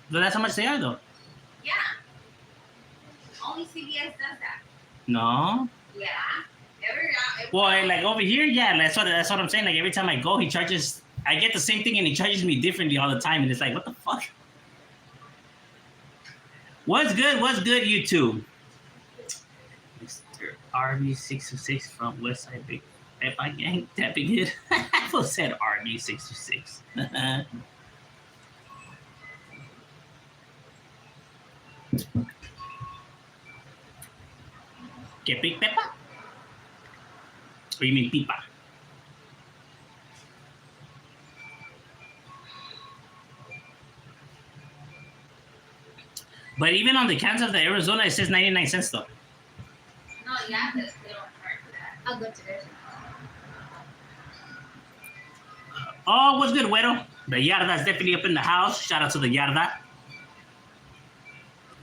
But that's how much they are, though. Yeah. Only CVS does that. No. Yeah. Well, like over here, yeah, that's what I'm saying. Like every time I go, he charges. I get the same thing, and he charges me differently all the time, and it's like, what the fuck? What's good? What's good, YouTube? Mr. RB626 from Westside Big Peppa Gang. That big hit. I said RB626. ¿Qué Big Peppa? Or you mean Pipa? But even on the cans of the Arizona, it says 99 cents though. No, yeah, because they don't charge for that. I'll go to this. Oh, what's good, Güero? The Yarda's definitely up in the house. Shout out to the Yarda.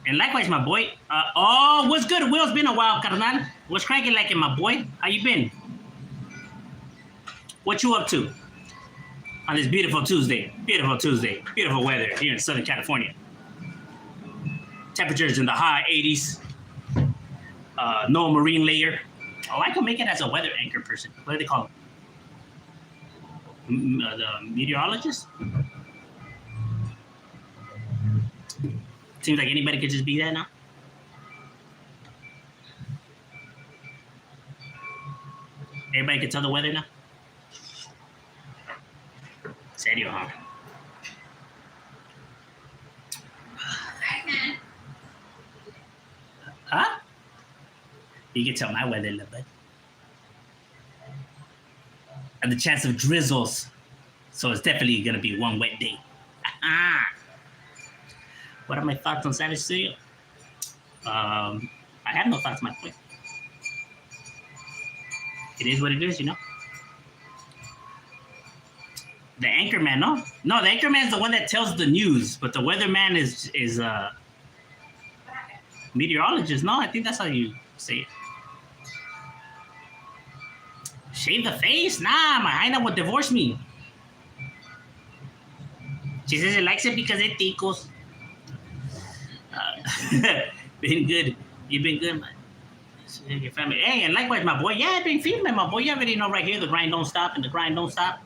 And likewise, my boy. Oh, what's good, Will? It's been a while, carnal. What's cracking like it, my boy? How you been? What you up to on this beautiful Tuesday? Beautiful Tuesday. Beautiful weather here in Southern California. Temperatures in the high 80s. No marine layer. Oh, I can make it as a weather anchor person. What do they call them? The meteorologist? Seems like anybody could just be that now. Everybody can tell the weather now? Serio, huh? I can. Huh? You can tell my weather a little bit. And the chance of drizzles. So it's definitely going to be one wet day. What are my thoughts on Savage Studio? I have no thoughts, my boy. It is what it is, you know? The anchorman, no? No, the anchorman is the one that tells the news, but the weatherman is meteorologist. No, I think that's how you say it. Shave the face? Nah, my hyena would divorce me. She says it likes it because it tickles. Been good. You've been good, man. Your family. Hey, and likewise, my boy. Yeah, I've been feeling, my boy. You already know right here, the grind don't stop and the grind don't stop.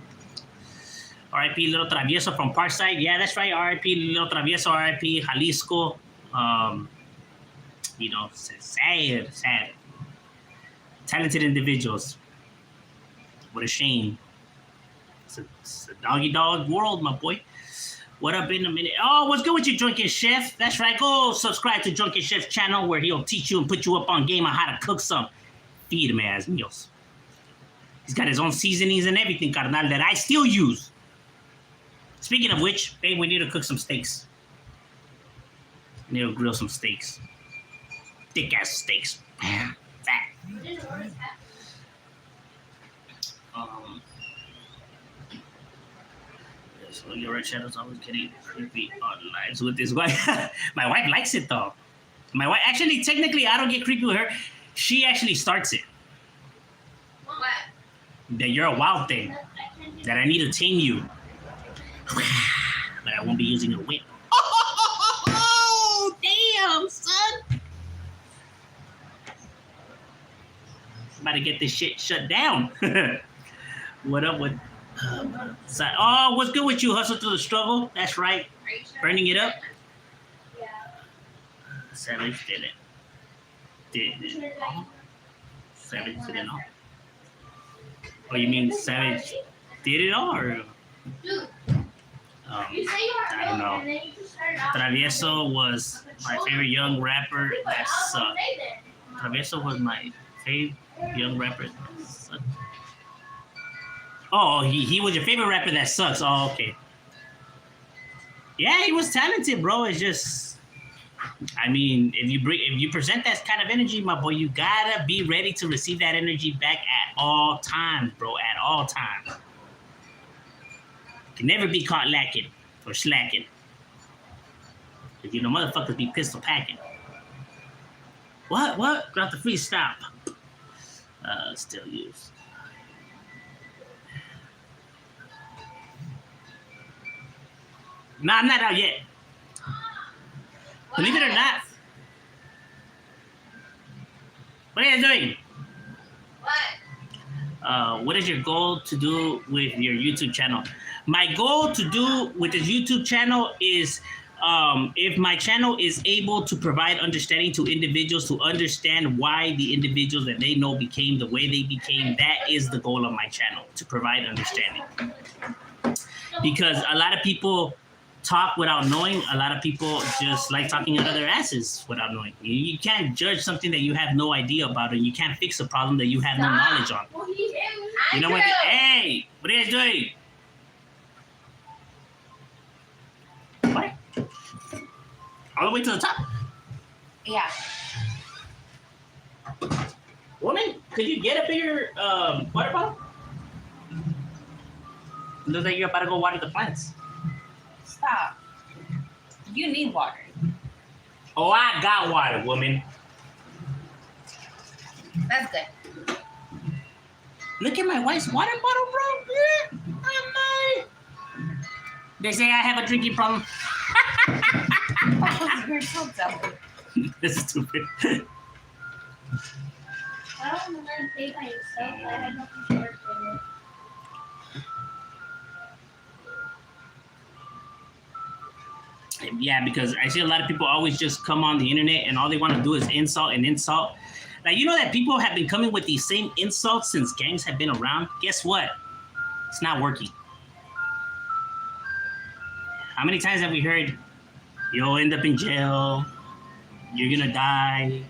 R.I.P. Little Travieso from Parkside. Yeah, that's right. R.I.P. Little Travieso. R.I.P. Jalisco. You know, sad. Talented individuals. What a shame. It's a doggy dog world, my boy. What up in a minute? Oh, what's good with you, Drunken Chef? That's right. Go subscribe to Drunken Chef's channel where he'll teach you and put you up on game on how to cook some feed him ass meals. He's got his own seasonings and everything, carnal, that I still use. Speaking of which, babe, we need to cook some steaks. We need to grill some steaks. Thick ass steaks. Man, fat. So your red shadows always getting creepy on lives with his wife. My wife likes it though. My wife actually, technically, I don't get creepy with her. She actually starts it. What? That you're a wild thing. That I need to tame you. But I won't be using a whip. Oh, damn, son. I'm about to get this shit shut down. What up with... oh, what's good with you? Hustle through the struggle. That's right. Sure? Burning it up. Yeah. Savage did it. Did it all? Savage did it all. Oh, you mean Savage did it all? Or, I don't know. Travieso was my favorite young rapper that sucked. Travieso was my favorite young rapper that sucked. Oh, he was your favorite rapper that sucks. Oh, okay. Yeah, he was talented, bro. It's just, I mean, if you present that kind of energy, my boy, you gotta be ready to receive that energy back at all times, bro. At all times. Can never be caught lacking or slacking. Cause you know motherfuckers be pistol packing. What? Got the free stop. Still used. Nah, I'm not out yet. Believe it or not. What are you doing? What is your goal to do with your YouTube channel? My goal to do with this YouTube channel is if my channel is able to provide understanding to individuals to understand why the individuals that they know became the way they became, that is the goal of my channel, to provide understanding. Because a lot of people talk without knowing. A lot of people just like talking out of their asses without knowing. You can't judge something that you have no idea about, and you can't fix a problem that you have no knowledge on. You know what? Hey, what are you guys doing? What? All the way to the top? Yeah. Woman, could you get a bigger water bottle? It looks like you're about to go water the plants. Stop. You need water. Oh, I got water, woman. That's good. Look at my wife's water bottle, bro. Yeah, I'm not. They say I have a drinking problem. You're so dumb. This is stupid. I don't know how to play by yourself. I had nothing to work with. Yeah, because I see a lot of people always just come on the internet and all they want to do is insult and insult. Like, you know that people have been coming with these same insults since gangs have been around? Guess what? It's not working. How many times have we heard, you'll end up in jail, you're gonna die,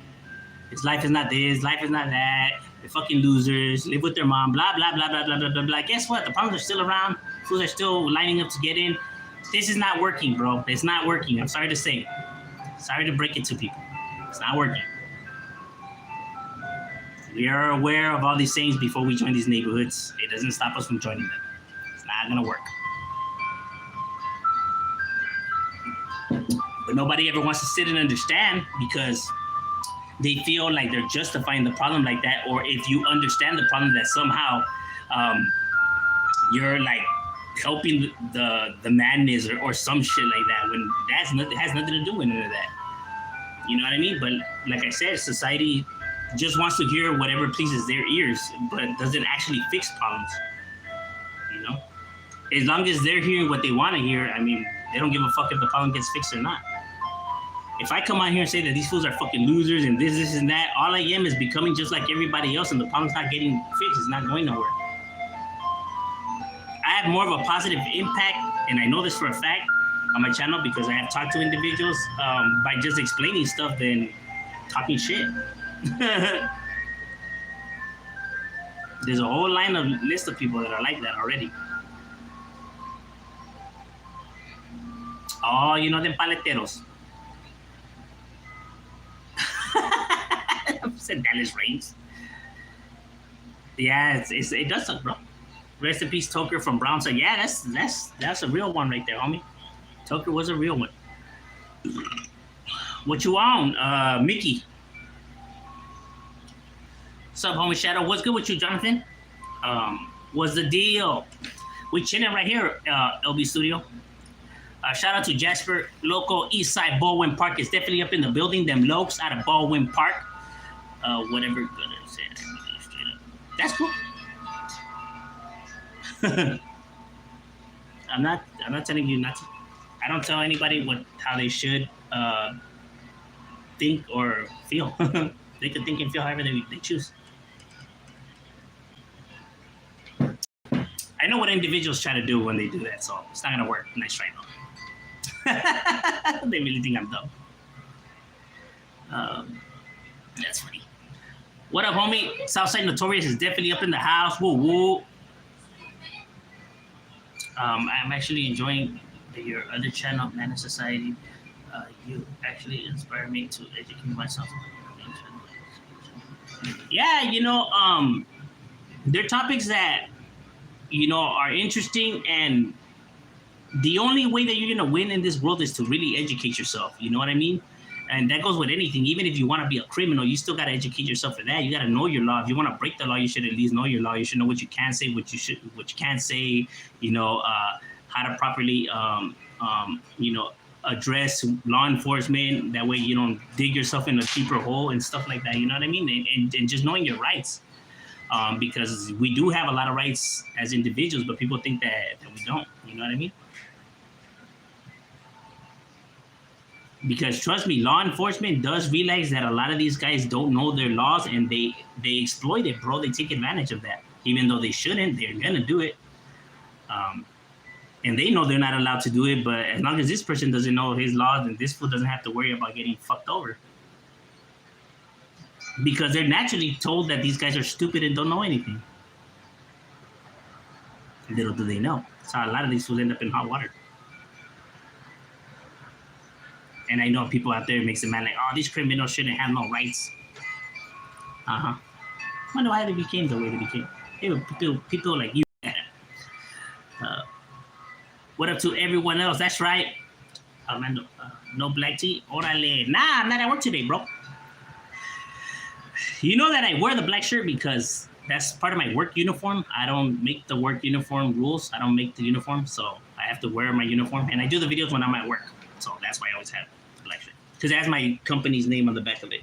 this life is not this, life is not that, they're fucking losers, live with their mom, blah, blah, blah, blah, blah, blah, blah, blah. Guess what? The problems are still around, fools are still lining up to get in. This is not working, bro. It's not working. I'm sorry to say. Sorry to break it to people. It's not working. We are aware of all these things before we join these neighborhoods. It doesn't stop us from joining them. It's not gonna work. But nobody ever wants to sit and understand because they feel like they're justifying the problem like that, or if you understand the problem, that somehow you're like helping the madness or some shit like that, when it has nothing to do with none of that. You know what I mean? But like I said, society just wants to hear whatever pleases their ears, but doesn't actually fix problems. You know? As long as they're hearing what they want to hear, I mean, they don't give a fuck if the problem gets fixed or not. If I come on here and say that these fools are fucking losers and this and that, all I am is becoming just like everybody else, and the problem's not getting fixed. It's not going nowhere. I have more of a positive impact, and I know this for a fact, on my channel because I have talked to individuals by just explaining stuff than talking shit. There's a whole list of people that are like that already. Oh, you know them paleteros. Said Dallas Reigns. Yeah, it does suck, bro. Rest in peace, Toker from Brownside. Yeah, that's a real one right there, homie. Toker was a real one. What you on, Mickey? What's up, homie Shadow? What's good with you, Jonathan? What's the deal? We chilling right here, LB Studio. Shout out to Jasper, local Eastside Baldwin Park. It's definitely up in the building. Them lokes out of Baldwin Park. Whatever gonna say. That's cool. I'm not telling you not to. I don't tell anybody how they should think or feel. They can think and feel however they choose. I know what individuals try to do when they do that, so it's not gonna work. Nice try though. They really think I'm dumb. That's funny. What up, homie? Southside Notorious is definitely up in the house. Woo woo. I'm actually enjoying your other channel, Man of Society. You actually inspire me to educate myself. Yeah, you know, they're topics that, you know, are interesting, and the only way that you're gonna win in this world is to really educate yourself. You know what I mean? And that goes with anything. Even if you want to be a criminal, you still gotta educate yourself for that. You gotta know your law. If you want to break the law, you should at least know your law. You should know what you can say, what you can't say. You know, how to properly, you know, address law enforcement. That way you don't dig yourself in a deeper hole and stuff like that. You know what I mean? And just knowing your rights. Because we do have a lot of rights as individuals, but people think that we don't. You know what I mean? Because trust me, law enforcement does realize that a lot of these guys don't know their laws, and they exploit it, bro. They take advantage of that, even though they shouldn't. They're gonna do it, and they know they're not allowed to do it. But as long as this person doesn't know his laws, then this fool doesn't have to worry about getting fucked over, because they're naturally told that these guys are stupid and don't know anything. Little do they know. So a lot of these fools end up in hot water. And I know people out there makes it mad like, oh, these criminals shouldn't have no rights. I wonder why they became the way they became. They were people like you. What up to everyone else? That's right. Armando, no black tea? Orale. Nah, I'm not at work today, bro. You know that I wear the black shirt because that's part of my work uniform. I don't make the work uniform rules. I don't make the uniform, so I have to wear my uniform. And I do the videos when I'm at work. So that's why I always have the black shirt. Because it has my company's name on the back of it.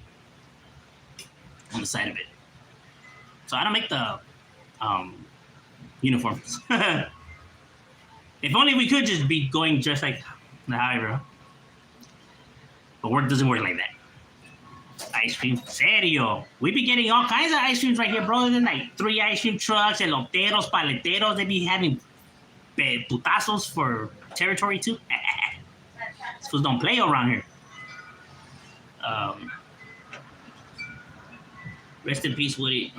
On the side of it. So I don't make the uniforms. If only we could just be going just like however. But work doesn't work like that. Ice cream, serio. We be getting all kinds of ice creams right here, bro. There's like 3 ice cream trucks, eloteros, paleteros. They be having putazos for territory too. These fools don't play around here. Rest in peace, Woody.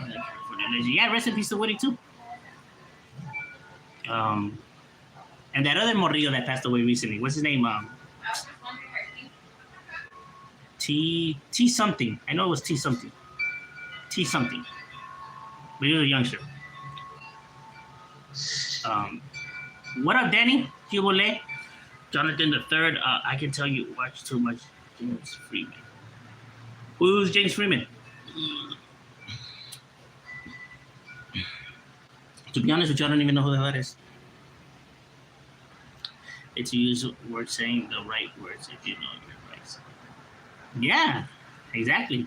Yeah, rest in peace to Woody too. And that other morrillo that passed away recently, what's his name? T something. I know it was T something. T something. But he was a youngster. What up, Danny? Cubole? Jonathan the Third. I can tell you watch too much James Freeman. Who's James Freeman? To be honest with you, I don't even know who the hell that is. It's a use word saying the right words if you know your rights. Yeah, exactly.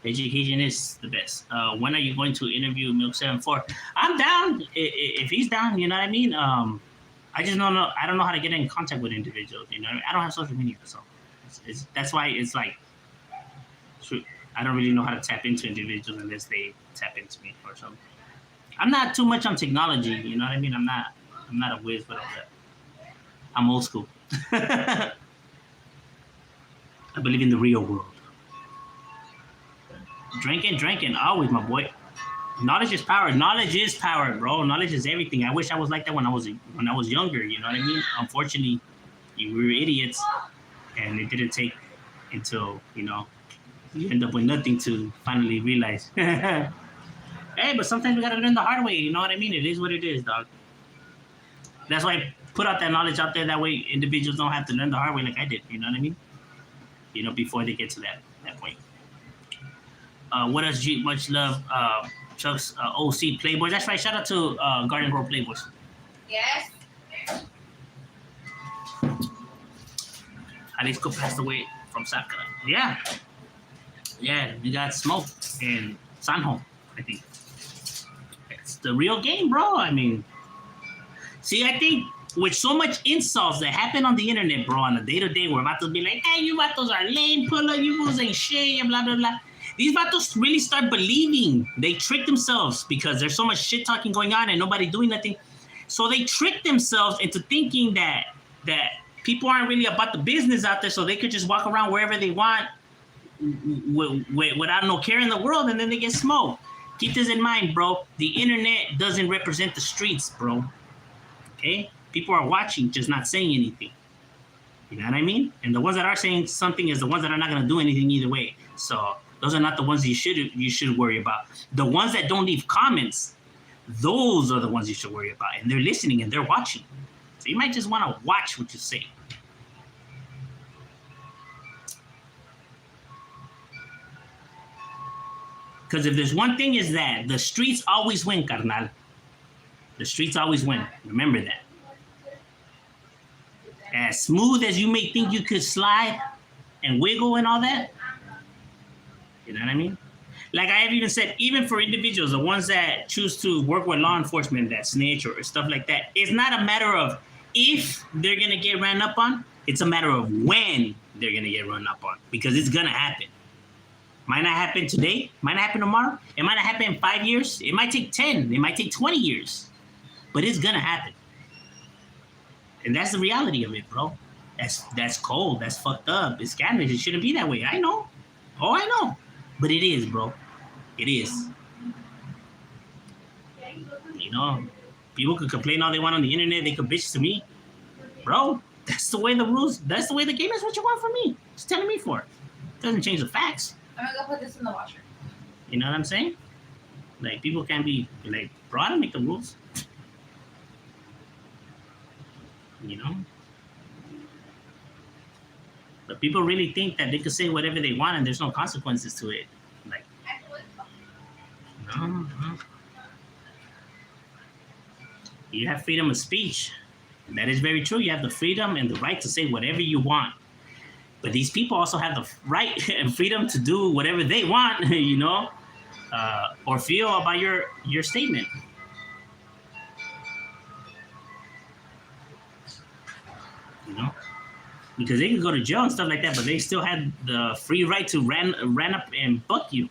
Education is the best. When are you going to interview Milk 74? I'm down. If he's down, you know what I mean? I just don't know. I don't know how to get in contact with individuals. You know, I don't have social media, so that's why it's like, I don't really know how to tap into individuals unless they tap into me or something. I'm not too much on technology. You know what I mean? I'm not a whiz with all that. I'm old school. I believe in the real world. Drinking, always, my boy. Knowledge is power. Knowledge is power, bro. Knowledge is everything. I wish I was like that when I was younger. You know what I mean? Unfortunately, we were idiots, and it didn't take until you end up with nothing to finally realize. Hey, but sometimes we gotta learn the hard way. You know what I mean? It is what it is, dog. That's why I put out that knowledge out there. That way, individuals don't have to learn the hard way like I did. You know what I mean? Before they get to that point. What else? Much love, Chuck's OC Playboys. That's right. Shout out to Garden Grove Playboys. Yes. Jalisco passed away from Saka. Yeah, we got Smoke and Sanjo, I think. It's the real game, bro. I mean, see, I think with so much insults that happen on the internet, bro, on the day-to-day, we're about to be like, hey, you vatos are lame, pull up, you fools ain't shit, blah, blah, blah. These vatos really start believing. They trick themselves because there's so much shit talking going on and nobody doing nothing. So they trick themselves into thinking that people aren't really about the business out there, so they could just walk around wherever they want without no care in the world, and then they get smoked. Keep this in mind, bro. The internet doesn't represent the streets, bro. Okay? People are watching, just not saying anything. You know what I mean? And the ones that are saying something is the ones that are not going to do anything either way. So those are not the ones you should worry about. The ones that don't leave comments, those are the ones you should worry about. And they're listening and they're watching. So you might just want to watch what you say. Because if there's one thing is that the streets always win, carnal. The streets always win. Remember that. as smooth as you may think you could slide and wiggle and all that. You know what I mean? Like I have even said, even for individuals, the ones that choose to work with law enforcement, that snitch or stuff like that, it's not a matter of if they're gonna get ran up on. It's a matter of when they're gonna get run up on, because it's gonna happen. Might not happen today, might not happen tomorrow, it might not happen in 5 years, it might take 10, it might take 20 years, but it's gonna happen. And that's the reality of it, bro. That's cold, that's fucked up, it's scandalous, it shouldn't be that way. I know. Oh, I know. But it is, bro. It is. You know, people could complain all they want on the internet, they could bitch to me. Bro, that's the way the rules, that's the way the game is. What you want from me? Just telling me for it. Doesn't change the facts. I'm gonna go put this in the washer. You know what I'm saying? Like, people can't be like, bro, I don't make the rules. You know? But people really think that they could say whatever they want and there's no consequences to it. Like, no. You have freedom of speech. That is very true. You have the freedom and the right to say whatever you want. But these people also have the right and freedom to do whatever they want, you know, or feel about your statement. You know, because they can go to jail and stuff like that, but they still had the free right to ran up and buck you.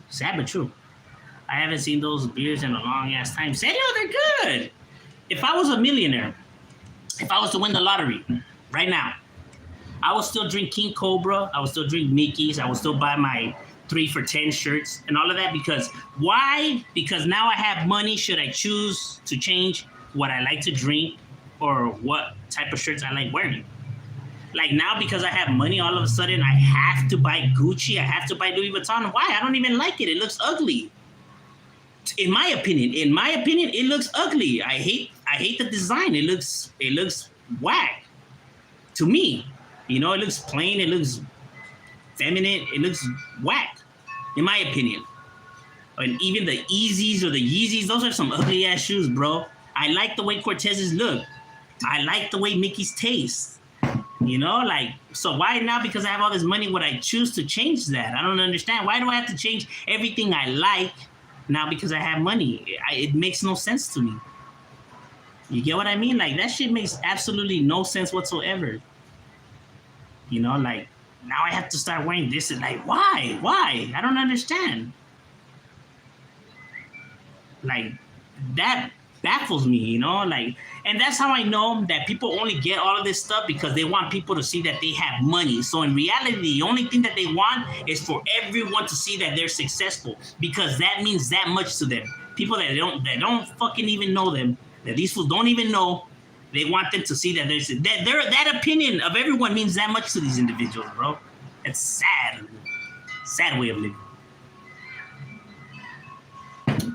Sad but true. I haven't seen those beers in a long ass time. Serio, they're good. If I was a millionaire, if I was to win the lottery right now, I would still drink King Cobra. I would still drink Mickey's. I would still buy my 3 for $10 shirts and all of that. Because why? Because now I have money. Should I choose to change what I like to drink or what type of shirts I like wearing? Like now, because I have money, all of a sudden I have to buy Gucci. I have to buy Louis Vuitton. Why? I don't even like it. It looks ugly. In my opinion, it looks ugly. I hate the design. It looks whack to me. You know, it looks plain. It looks feminine. It looks whack, in my opinion. And even the Yeezys or the Yeezys, those are some ugly ass shoes, bro. I like the way Cortez's look. I like the way Mickey's taste. You know, like, so why now, because I have all this money, would I choose to change that? I don't understand. Why do I have to change everything I like now because I have money? It makes no sense to me. You get what I mean? Like, that shit makes absolutely no sense whatsoever. You know, like, now I have to start wearing this and like, why? Why? I don't understand. Like, that baffles me, you know? Like, and that's how I know that people only get all of this stuff because they want people to see that they have money. So in reality, the only thing that they want is for everyone to see that they're successful, because that means that much to them. People that don't fucking even know them, that these fools don't even know, they want them to see that that opinion of everyone means that much to these individuals, bro. It's sad. Sad way of living.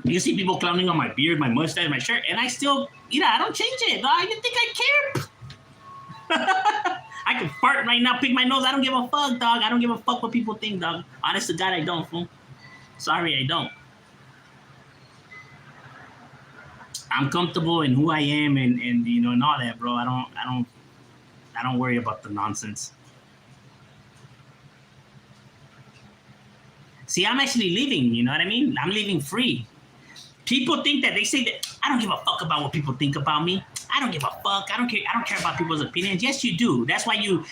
You see people clowning on my beard, my mustache, my shirt, and I still, I don't change it. Dog. You think I care? I can fart right now, pick my nose. I don't give a fuck, dog. I don't give a fuck what people think, dog. Honest to God, I don't, fool. Sorry, I don't. I'm comfortable in who I am and and all that, bro. I don't worry about the nonsense. See, I'm actually living, you know what I mean? I'm living free. People think that they say that I don't give a fuck about what people think about me. I don't give a fuck. I don't care about people's opinions. Yes, you do. That's why you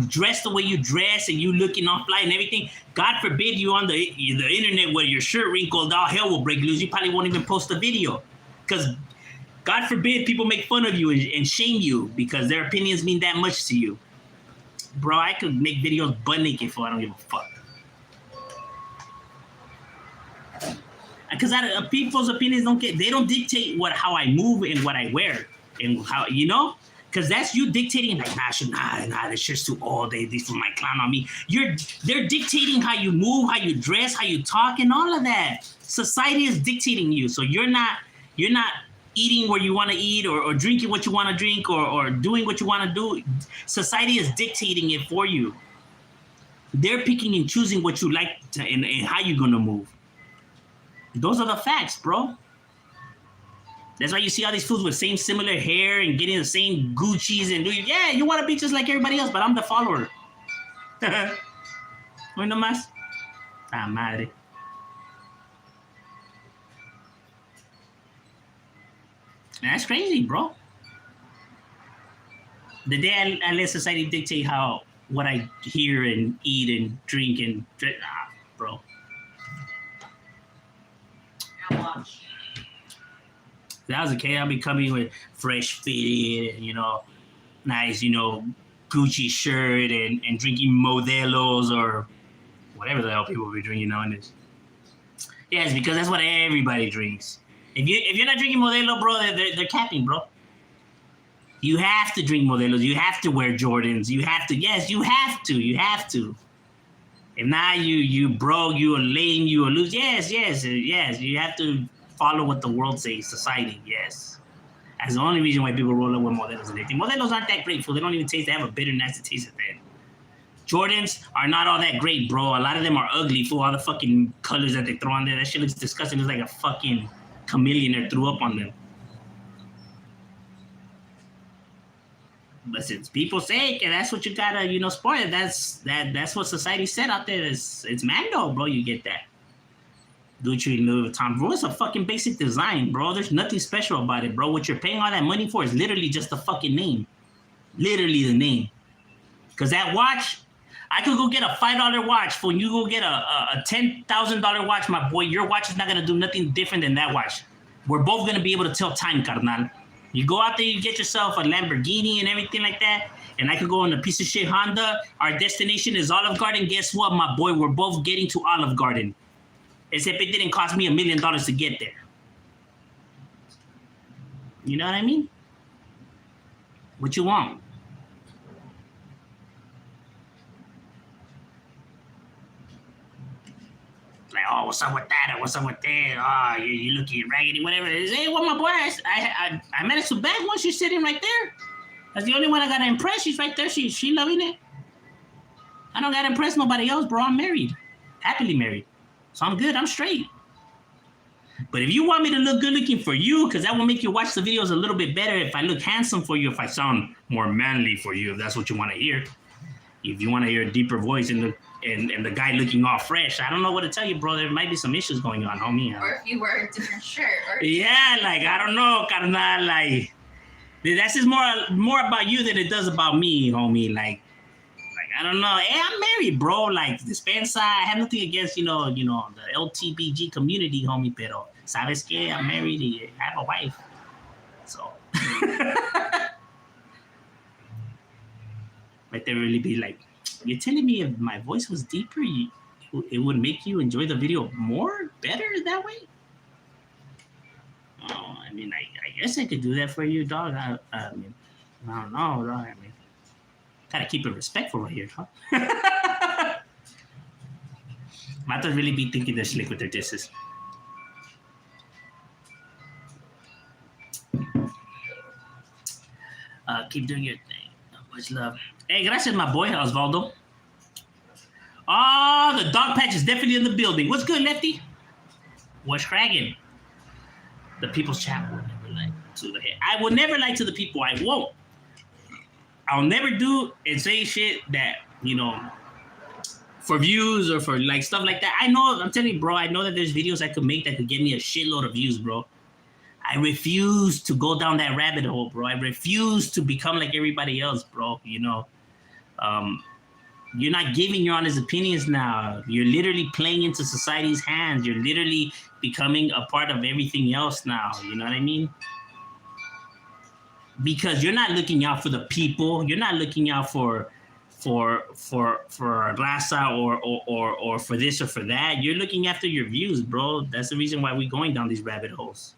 dress the way you dress and you looking all fly and everything. God forbid you on the internet where your shirt wrinkled, all hell will break loose. You probably won't even post a video, because God forbid people make fun of you and shame you because their opinions mean that much to you. Bro, I could make videos butt naked for I don't give a fuck. Because people's opinions they don't dictate how I move and what I wear and how, because that's you dictating, like, nah, this shit's too old. These fools might clown on me. They're dictating how you move, how you dress, how you talk, and all of that. Society is dictating you, so you're not eating where you want to eat or drinking what you want to drink or doing what you want to do. Society is dictating it for you. They're picking and choosing what you like and how you're gonna move. Those are the facts, bro. That's why you see all these fools with same similar hair and getting the same Gucci's and doing, yeah, you want to be just like everybody else, but I'm the follower. Hoy nomás. Ah, madre. That's crazy, bro. The day I let society dictate how what I hear and eat and drink and bro. Now watch. If that was the case, I'd be coming with fresh fitted, you know, nice, you know, Gucci shirt and drinking Modelos or whatever the hell people be drinking nowadays. Yes, because that's what everybody drinks. If you're not drinking Modelo, bro, they're capping, bro. You have to drink Modelos. You have to wear Jordans. You have to. Yes, you have to. You have to. If not, you broke. You a lame. You a lose. Yes. You have to follow what the world says. Society. Yes. That's the only reason why people roll up with Modelos and everything. Modelos aren't that great, fool. They don't even taste. They have a bitter, nasty taste at the end. Jordans are not all that great, bro. A lot of them are ugly, fool. All the fucking colors that they throw on there. That shit looks disgusting. It's like a fucking chameleon threw up on them. But since people say, and that's what you gotta, you know, spoil it. That's what society said out there. It's Mando, bro. You get that. Gucci, Louis Vuitton, bro. It's a fucking basic design, bro. There's nothing special about it, bro. What you're paying all that money for is literally just the fucking name. Literally the name. Because that watch, I could go get a $5 watch. When you go get a $10,000 watch, my boy, your watch is not gonna do nothing different than that watch. We're both gonna be able to tell time, carnal. You go out there, you get yourself a Lamborghini and everything like that, and I could go in a piece of shit Honda. Our destination is Olive Garden. Guess what, my boy? We're both getting to Olive Garden. Except it didn't cost me $1 million to get there. You know what I mean? What you want? Like, oh, what's up with that? Or what's up with that? Oh, you looking raggedy, whatever it is. Hey, well, my boy, I managed to bag one. She's sitting right there. That's the only one I got to impress. She's right there. She loving it. I don't got to impress nobody else, bro. I'm married. Happily married. So I'm good. I'm straight. But if you want me to look good looking for you, because that will make you watch the videos a little bit better if I look handsome for you, if I sound more manly for you, if that's what you want to hear. If you want to hear a deeper voice and the guy looking all fresh, I don't know what to tell you, bro. There might be some issues going on, homie. Or if you wear a different shirt. Or yeah, like, I don't know, carnal. Like, that's just more about you than it does about me, homie. Like, I don't know. Hey, I'm married, bro. Like, dispensa, I have nothing against, you know, the LTBG community, homie, pero sabes que I'm married and I have a wife. So, might they really be like, you're telling me if my voice was deeper, it would make you enjoy the video more, better that way? Oh, I mean, I guess I could do that for you, dog. I mean, I don't know, dog. I mean, gotta keep it respectful right here, huh? Matas really be thinking they're slick with their disses. Keep doing your thing. Much love. Hey, gracias, my boy, Osvaldo. Oh, the dog patch is definitely in the building. What's good, Lefty? What's cracking? The people's chat will never lie to the head. I will never lie to the people. I won't. I'll never do and say shit that, you know, for views or for like stuff like that. I know, I'm telling you, bro, I know that there's videos I could make that could get me a shitload of views, bro. I refuse to go down that rabbit hole, bro. I refuse to become like everybody else, bro. You know, you're not giving your honest opinions now. You're literally playing into society's hands. You're literally becoming a part of everything else now. You know what I mean? Because you're not looking out for the people. You're not looking out for raza or for this or for that. You're looking after your views, bro. That's the reason why we're going down these rabbit holes.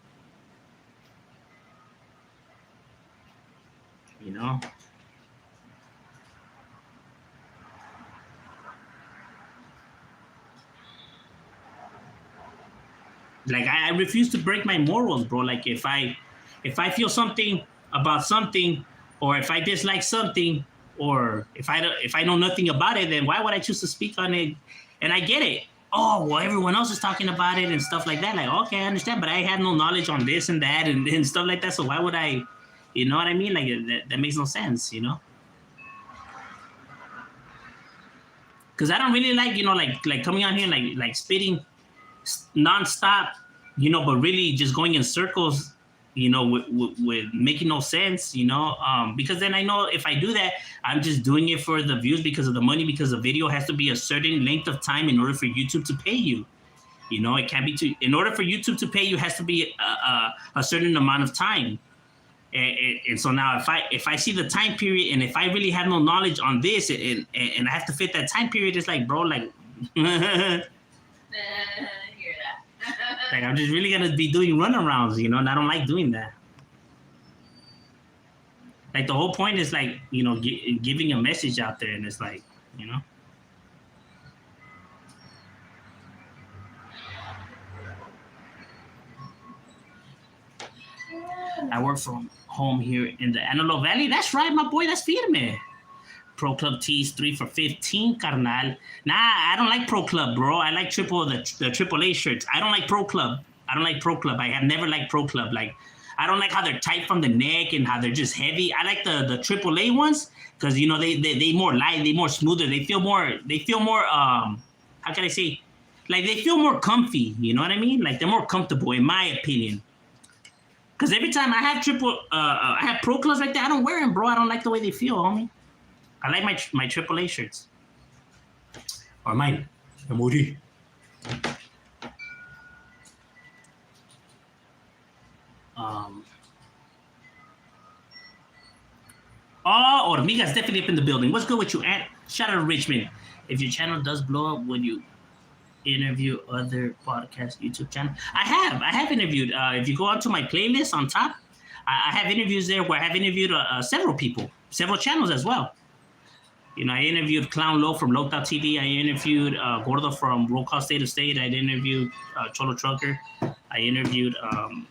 You know? Like, I refuse to break my morals, bro. Like, if I feel something about something, or if I dislike something, or if I know nothing about it, then why would I choose to speak on it? And I get it. oh, well, everyone else is talking about it and stuff like that. Like, okay, I understand, but I have no knowledge on this and that and stuff like that. So why would I, you know what I mean? Like, that makes no sense, you know? Because I don't really like, like coming on here, like spitting nonstop, but really just going in circles, with making no sense, because then I know if I do that, I'm just doing it for the views because of the money, because the video has to be a certain length of time in order for YouTube to pay you. It can't be too. In order for YouTube to pay you, has to be a certain amount of time. And so now, if I see the time period, and if I really have no knowledge on this, and I have to fit that time period, it's like, bro, like, Hear that. like I'm just really gonna be doing runarounds, and I don't like doing that. Like the whole point is like, giving a message out there, and it's like, I work from home here in the Antelope Valley. That's right, my boy. That's firme. Pro Club tees 3 for 15, carnal. Nah, I don't like Pro Club, bro. I like the AAA shirts. I don't like Pro Club. I have never liked Pro Club. Like, I don't like how they're tight from the neck and how they're just heavy. I like the AAA ones because they more light, they more smoother. They feel more. How can I say? Like they feel more comfy. You know what I mean? Like they're more comfortable, in my opinion. Because every time I have Pro Clubs like that, I don't wear them, bro. I don't like the way they feel, homie. I like my AAA shirts. Or mine, M.O.D. Oh, Hormiga's definitely up in the building. What's good with you, Aunt? Shout out to Richmond. If your channel does blow up, would you interview other podcast YouTube channel? I have interviewed. If you go onto my playlist on top, I have interviews there where I have interviewed several people, several channels as well. I interviewed Clown Low from Local TV. I interviewed Gordo from Roll Call State of State. I interviewed Cholo Trucker. I interviewed I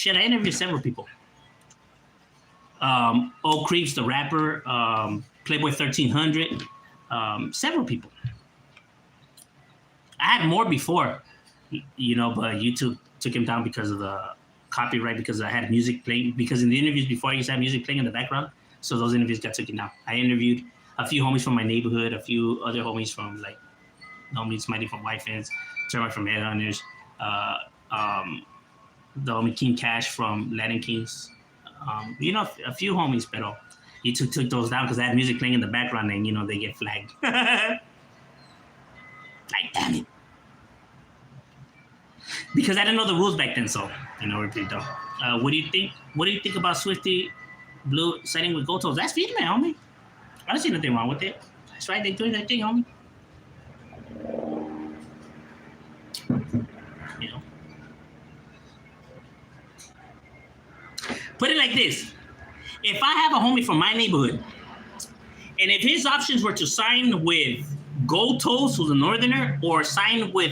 interviewed several people. Old Creeps, the rapper, Playboy 1300, several people. I had more before, but YouTube took him down because of the copyright, because I had music playing, because in the interviews before I used to have music playing in the background, so those interviews got taken down. I interviewed a few homies from my neighborhood, a few other homies from like homies Smiley from White Fence, Termite from Headhunters, the homie King Cash from Latin Kings, a few homies, but he took those down because I had music playing in the background and they get flagged. Like, damn it. Because I didn't know the rules back then, so we're pretty dumb. What do you think? What do you think about Swifty Blue signing with Gold Toes? That's feeding, homie. I don't see nothing wrong with it. That's right, they're doing their thing, homie. Put it like this: if I have a homie from my neighborhood, and if his options were to sign with Gold Toes, who's a northerner, or sign with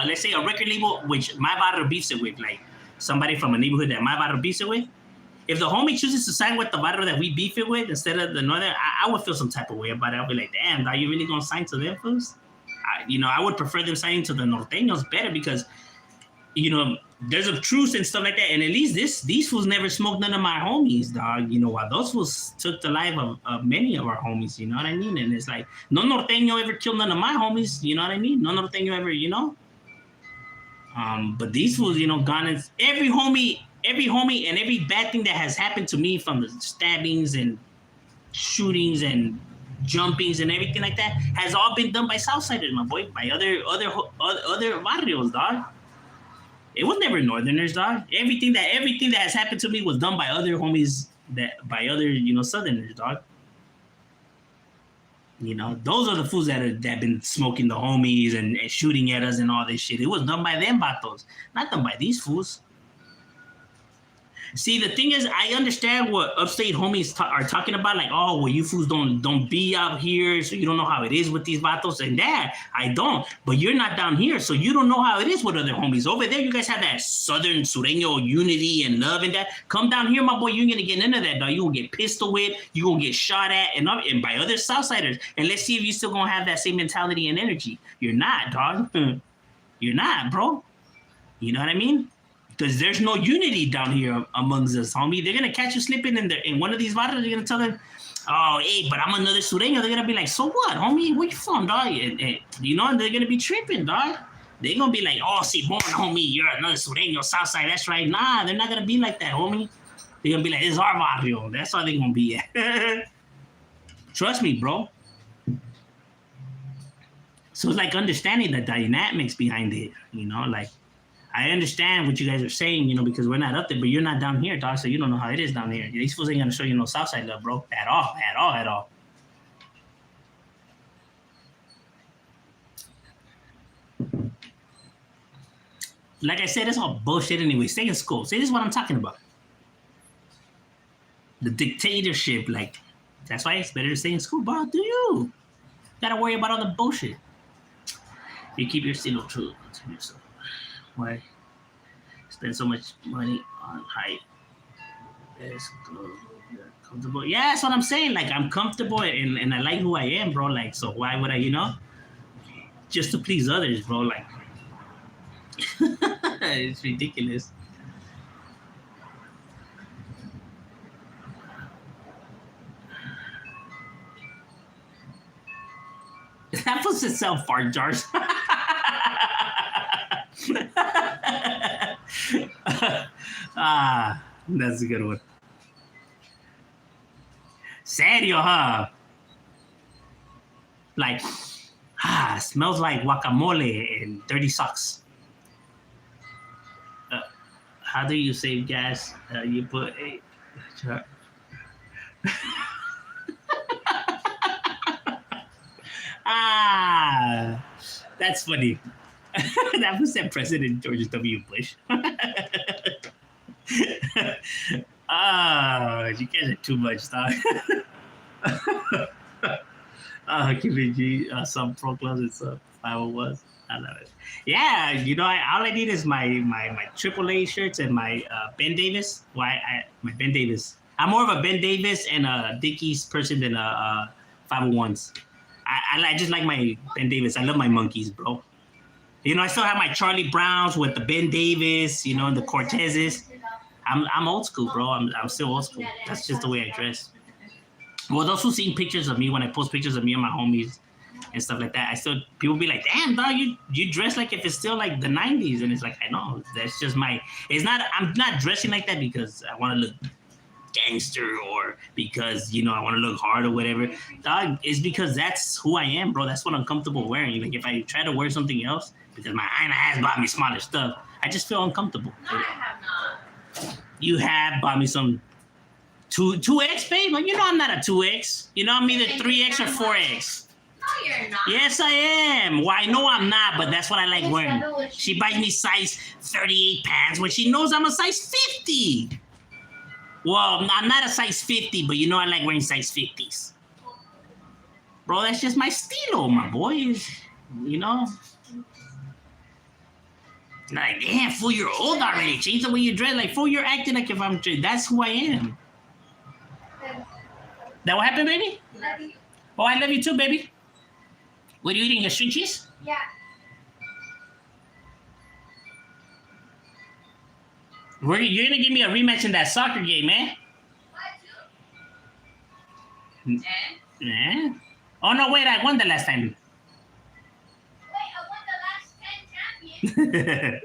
let's say a record label which my barrio beefs it with, like somebody from a neighborhood that my barrio beefs it with, if the homie chooses to sign with the barrio that we beef it with instead of the northern, I would feel some type of way about it. I'll be like, damn, are you really gonna sign to them fools? I would prefer them signing to the norteños better because, there's a truce and stuff like that. And at least these fools never smoked none of my homies, dog. While those fools took the life of many of our homies, you know what I mean? And it's like, no norteño ever killed none of my homies, you know what I mean? No norteño ever, But these fools, gone and every homie and every bad thing that has happened to me, from the stabbings and shootings and jumpings and everything like that, has all been done by Southsiders, my boy, by other barrios, dog. It was never northerners, dog. Everything that has happened to me was done by other homies, by other southerners, dog. Those are the fools that been smoking the homies and shooting at us and all this shit. It was done by them vatos, not done by these fools. See, the thing is, I understand what upstate homies are talking about. Like, oh, well, you fools don't be out here, so you don't know how it is with these vatos and that. I don't, but you're not down here, so you don't know how it is with other homies over there. You guys have that Southern Sureño unity and love and that. Come down here, my boy, you ain't gonna get none of that, dog. You gonna get pistol whipped, you gonna get shot at, and by other Southsiders. And let's see if you still gonna have that same mentality and energy. You're not, dog. You're not, bro. You know what I mean? Because there's no unity down here amongst us, homie. They're gonna catch you slipping in one of these barrios. They're gonna tell them, "Oh, hey, but I'm another Sureño." They're gonna be like, "So what, homie? Where you from, dog?" And you know, and they're gonna be tripping, dog. They're gonna be like, "Oh, see, born, homie, you're another Sureño, Southside." That's right. Nah, they're not gonna be like that, homie. They're gonna be like, "This is our barrio." That's how they're gonna be at. Trust me, bro. So it's like understanding the dynamics behind it, you know, like. I understand what you guys are saying, you know, because we're not up there, but you're not down here, dog, so you don't know how it is down here. These fools ain't gonna show you no Southside love, bro, at all. Like I said, it's all bullshit anyway. Stay in school. See, this is what I'm talking about. The dictatorship, like, that's why it's better to stay in school, bro. Do you? Gotta worry about all the bullshit. You keep your steel true to yourself. Why spend so much money on hype? It's comfortable. Yeah, that's what I'm saying. Like, I'm comfortable and I like who I am, bro. Like, so why would I, you know? Just to please others, bro. Like, it's ridiculous. That was itself fart jars. That's a good one. Serio, huh? Like, smells like guacamole and dirty socks. How do you save gas? You put a. That's funny. That was that President George W. Bush. You guys are too much, dog. QVG, some pro clubs and some 501s. I love it. Yeah, you know, all I need is my AAA shirts and my Ben Davis. My Ben Davis. I'm more of a Ben Davis and a Dickies person than a 501s. I just like my Ben Davis. I love my monkeys, bro. You know, I still have my Charlie Browns with the Ben Davis, you know, and the Cortezes. I'm old school, bro. I'm still old school. That's just the way I dress. Well, those who seen pictures of me when I post pictures of me and my homies and stuff like that, people be like, "Damn, dog, you dress like if it's still like the '90s," and it's like, I know, that's just I'm not dressing like that because I want to look gangster or because, you know, I want to look hard or whatever. Dog, it's because that's who I am, bro. That's what I'm comfortable wearing. Like, if I try to wear something else because my Aina has bought me smaller stuff, I just feel uncomfortable. No, I have not. You have bought me some 2X, babe? Like, you know I'm not a 2X. You know I'm either 3X or 4X. No, you're not. Yes, I am. Well, I know I'm not, but that's what I like wearing. She buys me size 38 pants when she knows I'm a size 50. Well, I'm not a size 50, but you know I like wearing size 50s. Bro, that's just my stilo, my boy. You know? Like, damn, fool, you're old already. Change the way you dress. Like, fool, you're acting like if I'm... That's who I am. That what happened, baby? Love you. Oh, I love you too, baby. What are you eating, a string cheese? Yeah. You're going to give me a rematch in that soccer game, man. What? Yeah. Oh, no, wait, I won the last time. Wait, I won the last 10 champions.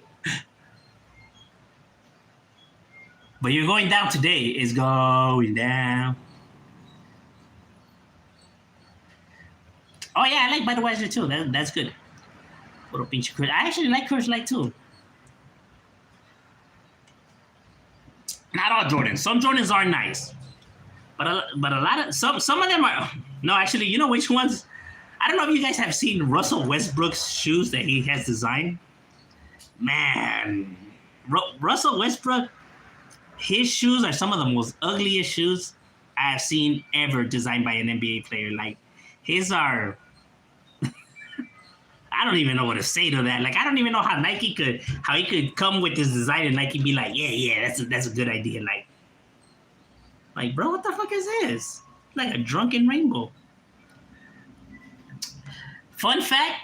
But you're going down today. It's going down. Oh, yeah, I like Budweiser too. That's good. Puro pinche Coors. I actually like Coors Light too. Not all Jordans. Some Jordans are nice. But a lot of... Some of them are... No, actually, you know which ones? I don't know if you guys have seen Russell Westbrook's shoes that he has designed. Man. Russell Westbrook... his shoes are some of the most ugliest shoes I've seen ever designed by an NBA player. Like his are. I don't even know what to say to that. Like I don't even know how he could come with this design and Nike be like, yeah, that's a good idea. Like bro, what the fuck is this? Like a drunken rainbow. Fun fact,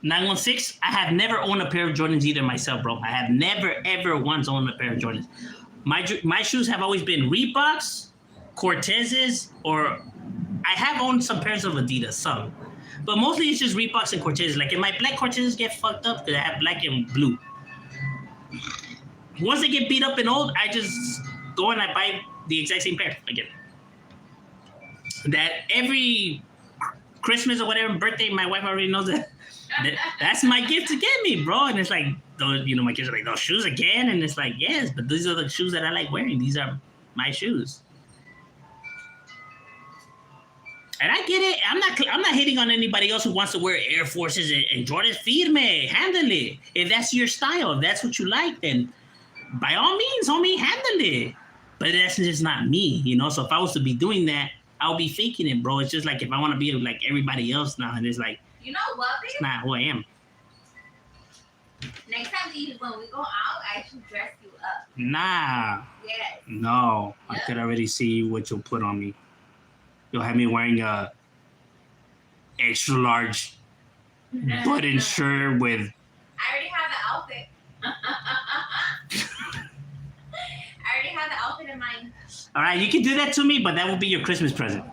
916, I have never owned a pair of Jordans either myself, bro. I have never, ever once owned a pair of Jordans. My shoes have always been Reeboks, Cortezes, or I have owned some pairs of Adidas, some. But mostly it's just Reeboks and Cortezes. Like, if my black Cortezes get fucked up, because I have black and blue. Once they get beat up and old, I just go and I buy the exact same pair again. That every Christmas or whatever, birthday, my wife already knows that's my gift to get me, bro. And it's like, my kids are like, those shoes again? And it's like, yes, but these are the shoes that I like wearing. These are my shoes. And I get it. I'm not hating on anybody else who wants to wear Air Forces and Jordans. Firme, handle it. If that's your style, if that's what you like, then by all means, homie, handle it. But that's just not me, So if I was to be doing that, I'll be faking it, bro. It's just like if I want to be like everybody else now, and it's like, you know what, babe? It's not who I am. Next time when we go out, I should dress you up. Nah. Yes. No. Yep. I could already see what you'll put on me. You'll have me wearing a extra large button shirt with. I already have the outfit. I already have the outfit in mind. All right, you can do that to me, but that will be your Christmas present.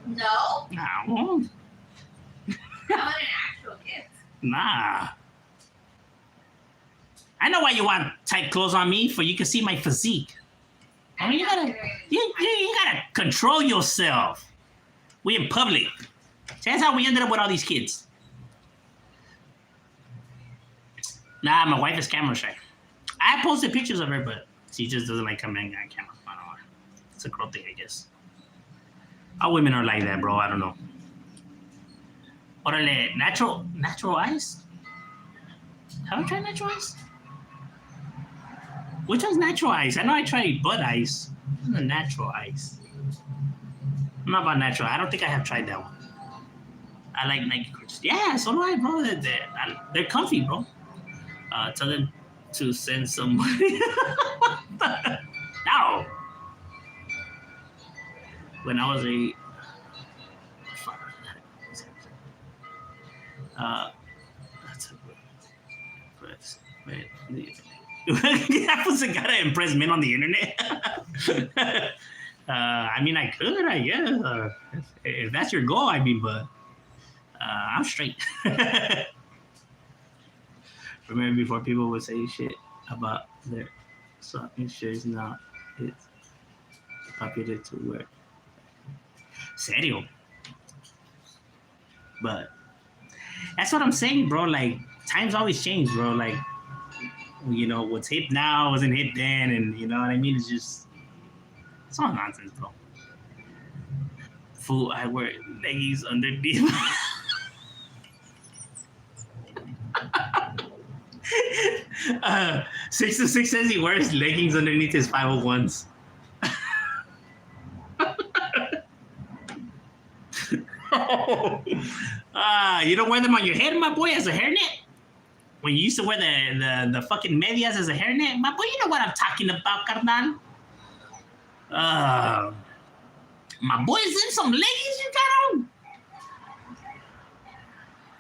No. No. I want an actual gift. Nah. I know why you want tight clothes on me, for you can see my physique. I mean, you gotta control yourself. We in public. That's how we ended up with all these kids. Nah, my wife is camera shy. I posted pictures of her, but she just doesn't like coming on camera. I don't know. It's a girl thing, I guess. All women are like that, bro. I don't know. Orale, natural ice? Have I tried natural ice? Which one's natural ice? I know I tried Bud Ice. This is a natural ice. I'm not about natural. I don't think I have tried that one. I like Nike Crunch. Yeah, so do I, bro. They're comfy, bro. Tell them to send somebody. No. When I was a... That's a wait. I wasn't gonna impress men on the internet. I mean, I could, I guess. If that's your goal, but I'm straight. Remember before people would say shit about their socking shirts, now it's popular to wear. Serio. But that's what I'm saying, bro. Like, times always change, bro. Like, what's hip now wasn't hip then, and you know what I mean? It's all nonsense, bro. Fool, I wear leggings underneath. 626 says he wears leggings underneath his 501s. You don't wear them on your head, my boy, as a hairnet? When you used to wear the fucking medias as a hairnet, my boy, you know what I'm talking about, carnal. My boy's in some leggings you got on.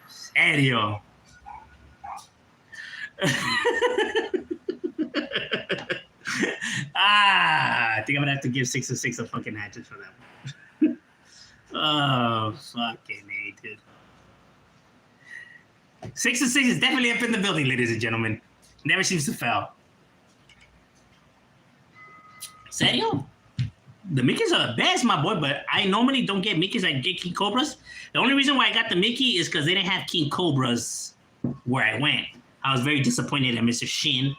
Serio. I think I'm gonna have to give 606 a fucking hatchet for that one. Oh, fucking A, dude. 606 is definitely up in the building, ladies and gentlemen. Never seems to fail. Serio? The Mickeys are the best, my boy, but I normally don't get Mickeys. I get King Cobras. The only reason why I got the Mickey is because they didn't have King Cobras where I went. I was very disappointed at Mr. Shin,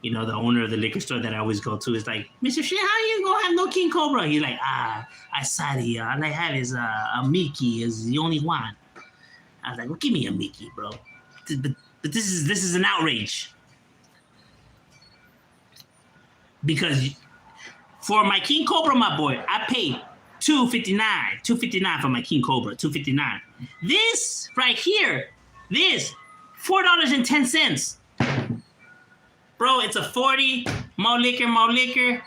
the owner of the liquor store that I always go to. Is like, Mr. Shin, how you gonna have no King Cobra? He's like, I sorry, all I have is a Mickey, is the only one. I was like, well, give me a Mickey, bro. But this is an outrage. because for my King Cobra, my boy, I paid $2.59 for my King Cobra, $2.59. This right here, this $4.10. Bro, it's a 40, more liquor.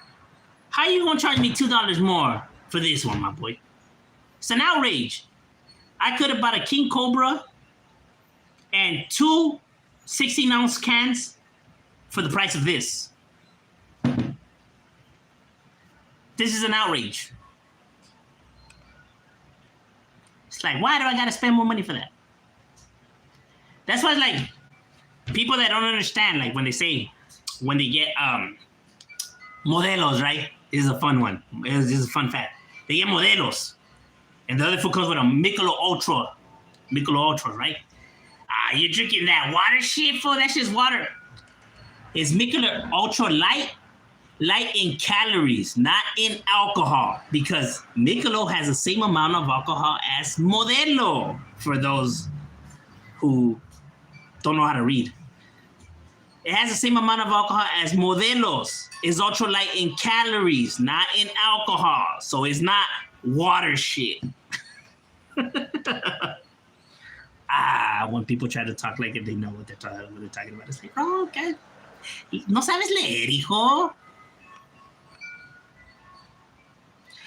How you gonna charge me $2 more for this one, my boy? It's an outrage. I could have bought a King Cobra and two 16-ounce cans for the price of this. This is an outrage. It's like, why do I gotta spend more money for that? That's why it's like, people that don't understand, like when they get modelos, right? This is a fun one. This is a fun fact. They get modelos. And the other food comes with a Michelob Ultra. Michelob Ultra, right? You're drinking that water shit, fool? That's just water. It's Michelob Ultra light in calories, not in alcohol. Because Michelob has the same amount of alcohol as Modelo, for those who don't know how to read. It has the same amount of alcohol as Modelos. It's ultra light in calories, not in alcohol. So it's not water shit. When people try to talk like they know what they're talking about, it's like, oh, okay. No sabes leer, hijo.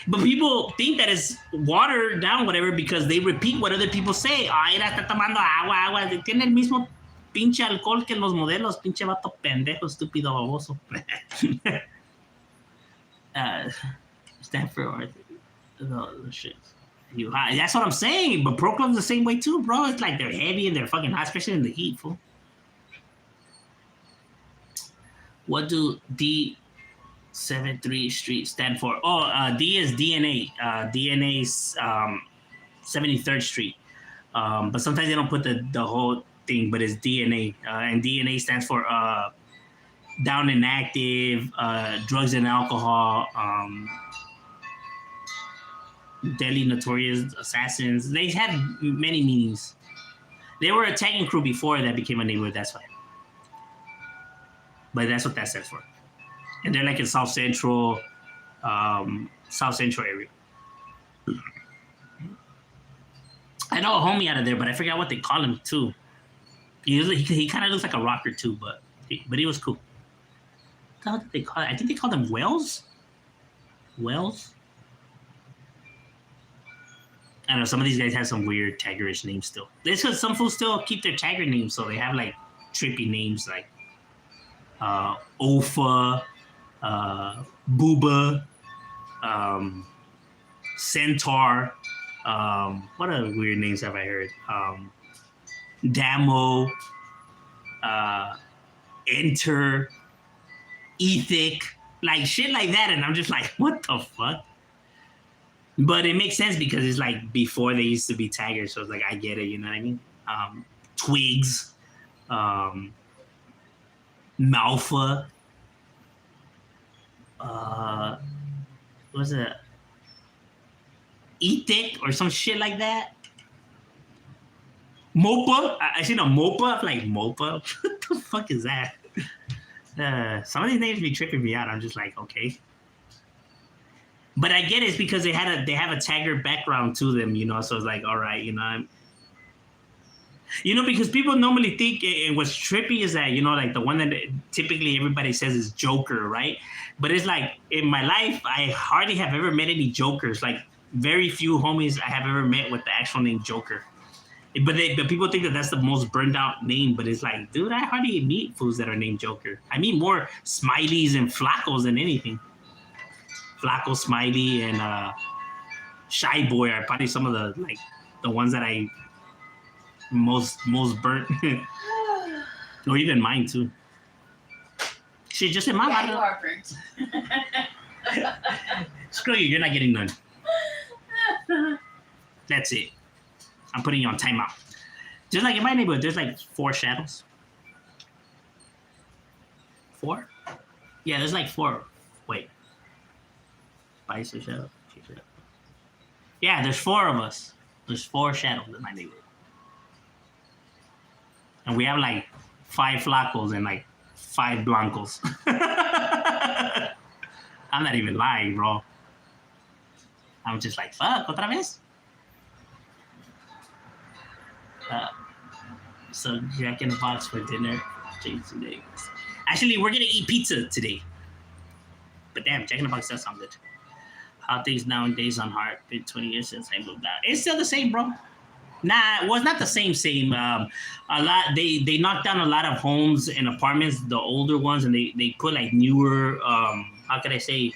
But people think that it's watered down, whatever, because they repeat what other people say. Ay, está tomando agua. Tiene el mismo pinche alcohol que los modelos. Pinche vato pendejo, estúpido, baboso. Stanford, the shit. That's what I'm saying. But Pro Club's the same way too, bro. It's like they're heavy and they're fucking hot, especially in the heat, fool. What do D73 Street stand for? D is DNA. DNA's 73rd Street. But sometimes they don't put the whole thing, but it's DNA. And DNA stands for down and active, drugs and alcohol, deadly notorious assassins. They have many meanings. They were a tagging crew before that became a neighborhood, that's why. But that's what that stands for. And they're like in South Central area. I know a homie out of there, but I forgot what they call him too. He kind of looks like a rocker too, but he was cool. What did they call it? I think they called him Wells. Wells. I don't know. Some of these guys have some weird taggerish names still. It's because some fools still keep their tagger names, so they have like trippy names like Ofa, Booba, Centaur. What other weird names have I heard? Damo, Enter, Ethic, like shit like that. And I'm just like, what the fuck? But it makes sense because it's like before they used to be taggers. So it's like, I get it, you know what I mean? Twigs, Malfa, what was it? Ethic or some shit like that. Mopa. I seen a Mopa. I'm like, Mopa? What the fuck is that? Some of these names be tripping me out. I'm just like, okay. But I get it, it's because they have a tagger background to them, you know. So it's like, all right, you know. Because people normally think, and what's trippy is that, you know, like the one that typically everybody says is Joker, right? But it's like, in my life, I hardly have ever met any Jokers. Like, very few homies I have ever met with the actual name Joker. But people think that that's the most burned out name. But it's like, dude, I hardly meet fools that are named Joker. I meet more Smileys and Flacos than anything. Flaco, Smiley, and Shy Boy are probably some of the ones that I most burnt. Or even mine too. Shit, just in my Yeah, life. you are burnt. Screw you, you're not getting none. That's it. I'm putting you on timeout. Just like in my neighborhood, there's like 4 shadows. 4? Yeah, there's like 4. Wait. Spice or shadow? Yeah, there's 4 of us. There's 4 shadows in my neighborhood. And we have like 5 flacos and like 5 blancos. I'm not even lying, bro. I'm just like, fuck, otra vez? So Jack in the Box for dinner. Jason Davis. Actually, we're gonna eat pizza today. But damn, Jack in the Box does sound good. How things nowadays on Heart. Been 20 years since I moved out. It's still the same, bro. Nah, well, it's not the same. A lot they knocked down a lot of homes and apartments, the older ones, and they put like newer. How could I say?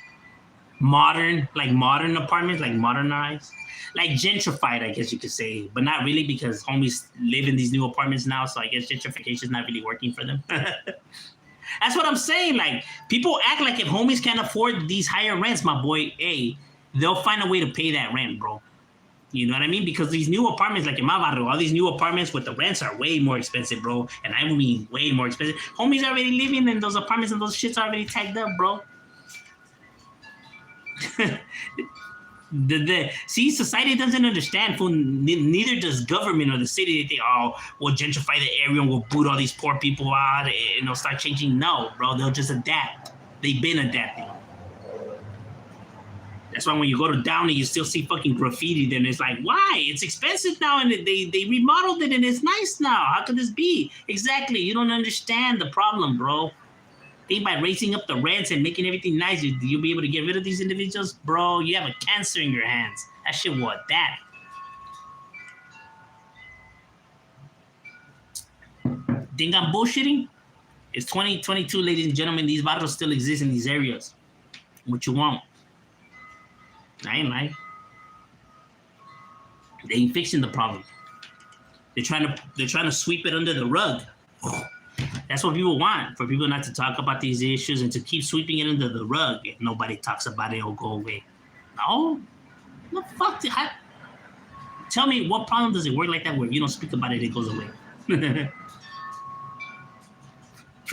Modern apartments, like modernized, like gentrified, I guess you could say, but not really because homies live in these new apartments now. So I guess gentrification is not really working for them. That's what I'm saying. Like people act like if homies can't afford these higher rents, my boy, hey, they'll find a way to pay that rent, bro. You know what I mean? Because these new apartments, like in my barrio, all these new apartments with the rents are way more expensive, bro. And I mean way more expensive. Homies are already living in those apartments and those shits are already tagged up, bro. See, society doesn't understand. Neither does government or the city. They think, oh, we'll gentrify the area and we'll boot all these poor people out and they'll start changing. No, bro, they'll just adapt. They've been adapting. That's why when you go to Downey, you still see fucking graffiti. Then it's like, why? It's expensive now, and they remodeled it, and it's nice now. How could this be? Exactly. You don't understand the problem, bro. Think by raising up the rents and making everything nice, you'll be able to get rid of these individuals, bro. You have a cancer in your hands. That shit, what? That. Think I'm bullshitting? It's 2022, ladies and gentlemen. These bottles still exist in these areas. What you want? I ain't lying. They ain't fixing the problem. They're trying to sweep it under the rug. That's what people want, for people not to talk about these issues and to keep sweeping it under the rug. If nobody talks about it, it'll go away. No, the fuck? Tell me, what problem does it work like that where if you don't speak about it, it goes away? If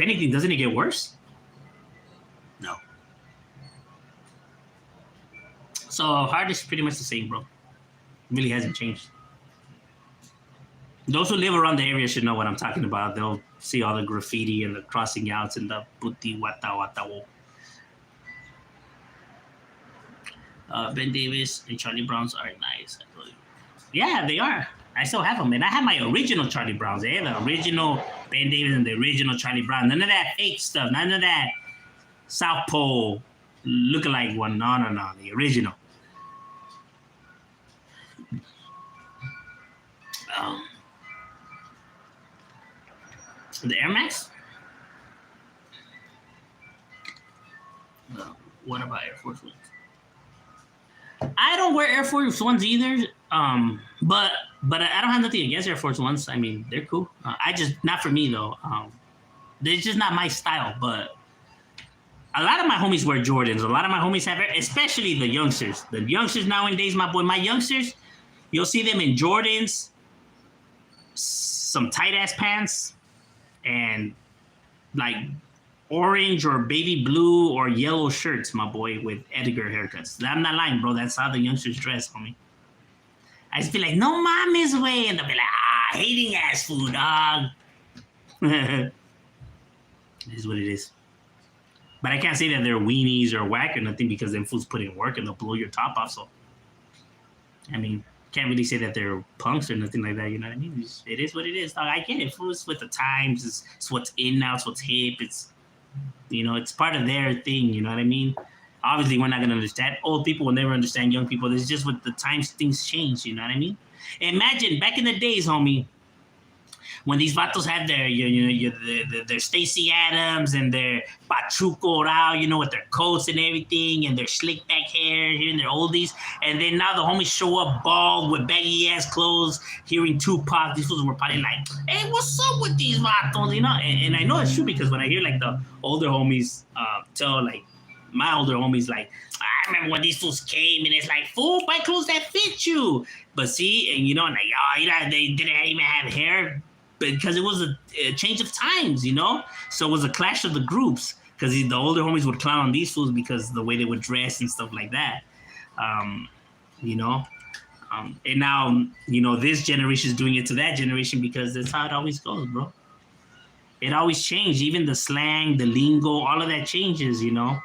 anything, doesn't it get worse? No. So Heart is pretty much the same, bro. It really hasn't changed. Those who live around the area should know what I'm talking about. They'll see all the graffiti and the crossing outs and the puti wata wata wo. Ben Davis and Charlie Browns are nice. Yeah, they are. I still have them, and I have my original Charlie Browns. They have the original Ben Davis and the original Charlie Brown. None of that fake stuff. None of that South Pole lookalike one. No. The original. The Air Max? What about Air Force Ones? I don't wear Air Force Ones either. But I don't have nothing against Air Force Ones. I mean, they're cool. I just, not for me though. They're just not my style. But a lot of my homies wear Jordans. A lot of my homies have, especially the youngsters. The youngsters nowadays, my boy, my youngsters, you'll see them in Jordans, some tight ass pants, and like orange or baby blue or yellow shirts, my boy, with Edgar haircuts. I'm not lying, bro. That's how the youngsters dress, homie. I just be like, no mames way. And they'll be like, hating ass food, dog. It is what it is. But I can't say that they're weenies or whack or nothing because them fools put in work and they'll blow your top off. So, I mean, can't really say that they're punks or nothing like that. You know what I mean? It is what it is, dog. I get it. Fools with the times. It's what's in now. It's what's hip. It's, you know, it's part of their thing. You know what I mean? Obviously, we're not going to understand. Old people will never understand young people. It's just with the times, things change. You know what I mean? Imagine back in the days, homie, when these vatos had their Stacey Adams and their Pachuco Rao, you know, with their coats and everything and their slick back hair, hearing their oldies. And then now the homies show up bald with baggy ass clothes, hearing Tupac. These fools were probably like, hey, what's up with these vatos? You know, and I know it's true because when I hear like the older homies tell like, my older homies like, I remember when these fools came and it's like, fool, buy clothes that fit you. But see, and you know, like, oh, you know, they didn't even have hair because it was a change of times, you know? So it was a clash of the groups because the older homies would clown on these fools because the way they would dress and stuff like that, you know? And now, you know, this generation is doing it to that generation because that's how it always goes, bro. It always changed. Even the slang, the lingo, all of that changes, you know?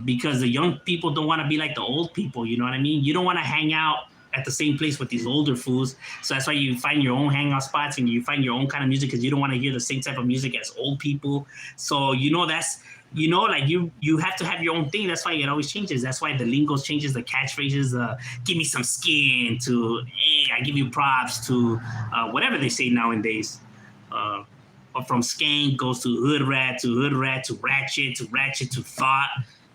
because the young people don't want to be like the old people. You know what I mean? You don't want to hang out at the same place with these older fools. So that's why you find your own hangout spots and you find your own kind of music because you don't want to hear the same type of music as old people. So that's like you have to have your own thing. That's why it always changes. That's why the lingo changes, the catchphrases. Give me some skin to hey, I give you props to whatever they say nowadays. Or from skank goes to hood rat to ratchet to thought.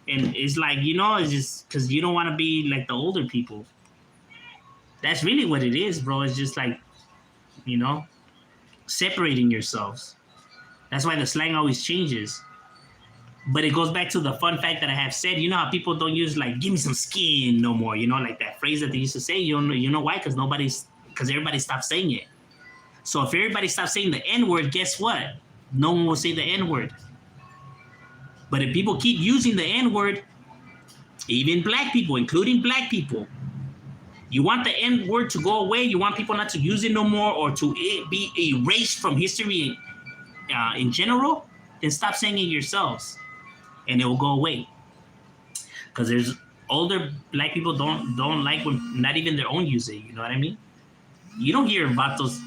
And it's like, it's just because you don't want to be like the older people. That's really what it is, bro. It's just like, separating yourselves. That's why the slang always changes. But it goes back to the fun fact that I have said. You know how people don't use like "give me some skin" no more. Like that phrase that they used to say. You know why? Because everybody stopped saying it. So if everybody stops saying the N-word, guess what? No one will say the N-word. But if people keep using the N-word, even black people, including black people, you want the N-word to go away, you want people not to use it no more or to be erased from history in general, then stop saying it yourselves and it will go away. Because there's older black people don't like when not even their own use it, you know what I mean? You don't hear about those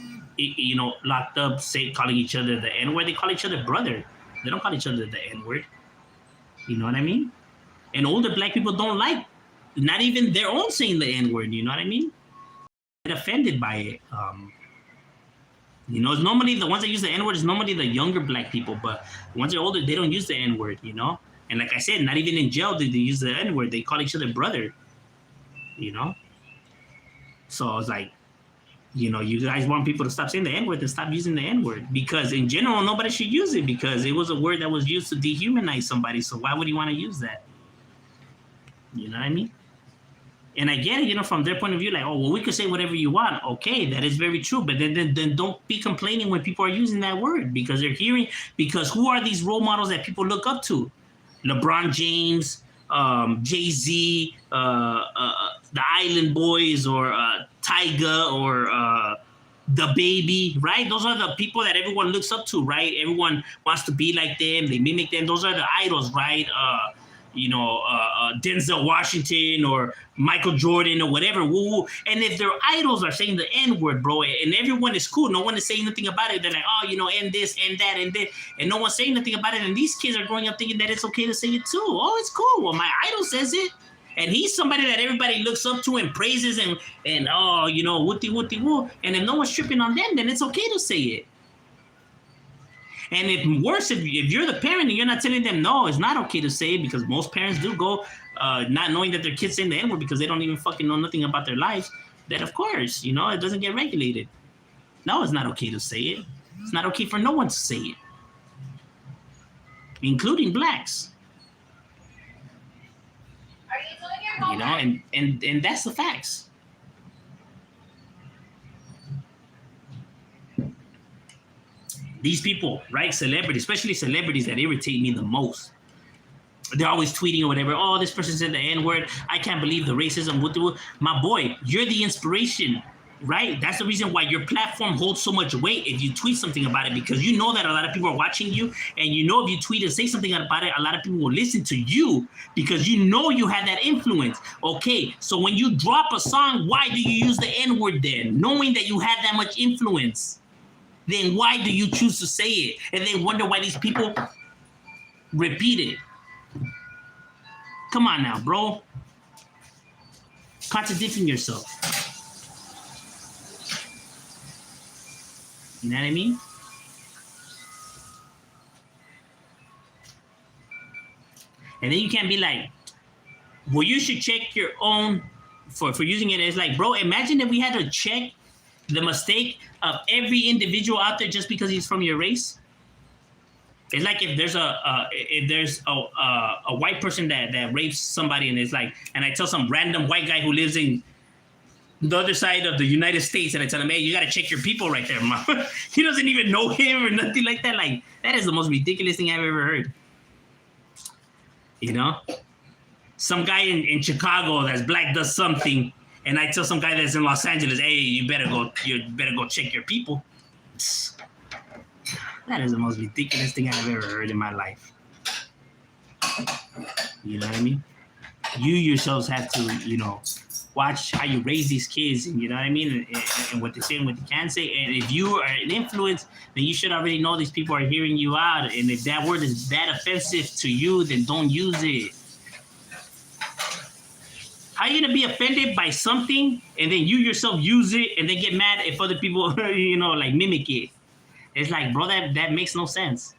locked up, calling each other the N-word. They call each other brother. They don't call each other the N-word. You know what I mean? And older black people don't like, not even their own saying the N-word. You know what I mean? Get offended by it. It's normally the ones that use the N-word is normally the younger black people, but the ones that are older, they don't use the N-word. And like I said, not even in jail did they use the N-word. They call each other brother. So it's like, you guys want people to stop saying the N-word and stop using the N-word because in general, nobody should use it because it was a word that was used to dehumanize somebody. So why would you want to use that? You know what I mean? And I get it, from their point of view, like, oh, well, we could say whatever you want. Okay, that is very true. But then don't be complaining when people are using that word because because who are these role models that people look up to? LeBron James, Jay-Z, the Island Boys, or Tyga, or the Baby, right? Those are the people that everyone looks up to, right? Everyone wants to be like them. They mimic them. Those are the idols, right? Denzel Washington or Michael Jordan or whatever. Woo. And if their idols are saying the N-word, bro, and everyone is cool, no one is saying nothing about it. They're like, oh, and this and that and this, and no one's saying nothing about it. And these kids are growing up thinking that it's okay to say it too. Oh, it's cool. Well, my idol says it. And he's somebody that everybody looks up to and praises and wooty woo. And if no one's tripping on them, then it's okay to say it. And if you're the parent and you're not telling them, no, it's not okay to say it, because most parents do go not knowing that their kids saying the N-word because they don't even fucking know nothing about their lives, then of course, it doesn't get regulated. No, it's not okay to say it. It's not okay for no one to say it, including blacks. Are you doing your homework? And that's the facts. These people, right? Celebrities, especially celebrities that irritate me the most. They're always tweeting or whatever. Oh, this person said the N-word. I can't believe the racism. My boy, you're the inspiration, right? That's the reason why your platform holds so much weight if you tweet something about it, because you know that a lot of people are watching you, and if you tweet and say something about it, a lot of people will listen to you because you have that influence. Okay, so when you drop a song, why do you use the N-word then? Knowing that you have that much influence, then why do you choose to say it? And then wonder why these people repeat it. Come on now, bro. Contradicting yourself. You know what I mean? And then you can't be like, well, you should check your own for using it. It's like, bro, imagine if we had to check the mistake of every individual out there just because he's from your race. It's like if there's a white person that rapes somebody, and it's like, and I tell some random white guy who lives in the other side of the United States, and I tell him, hey, you gotta check your people right there, man. He doesn't even know him or nothing like that. Like, that is the most ridiculous thing I've ever heard. Some guy in Chicago that's black does something, and I tell some guy that's in Los Angeles, hey, you better go check your people. That is the most ridiculous thing I've ever heard in my life. You know what I mean? You yourselves have to, watch how you raise these kids, and you know what I mean, and what they say and what they can't say. And if you are an influence, then you should already know these people are hearing you out. And if that word is that offensive to you, then don't use it. How are you gonna be offended by something and then you yourself use it and then get mad if other people, like mimic it? It's like, bro, that makes no sense.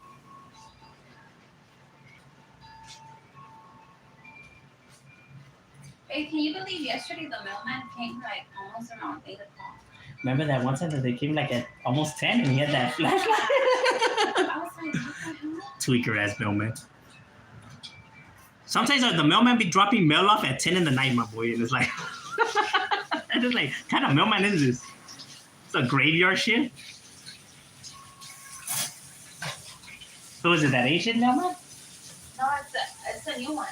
Hey, can you believe yesterday the mailman came like almost around 8 o'clock? Remember that one time that they came like at almost 10 and he had that flashlight? I was like, what the hell? Tweaker ass mailman. Sometimes the mailman be dropping mail off at 10 in the night, my boy, and it's like, and it's like, what kind of mailman is this? It's a graveyard shit. So is it that Asian mailman? No, it's a new one.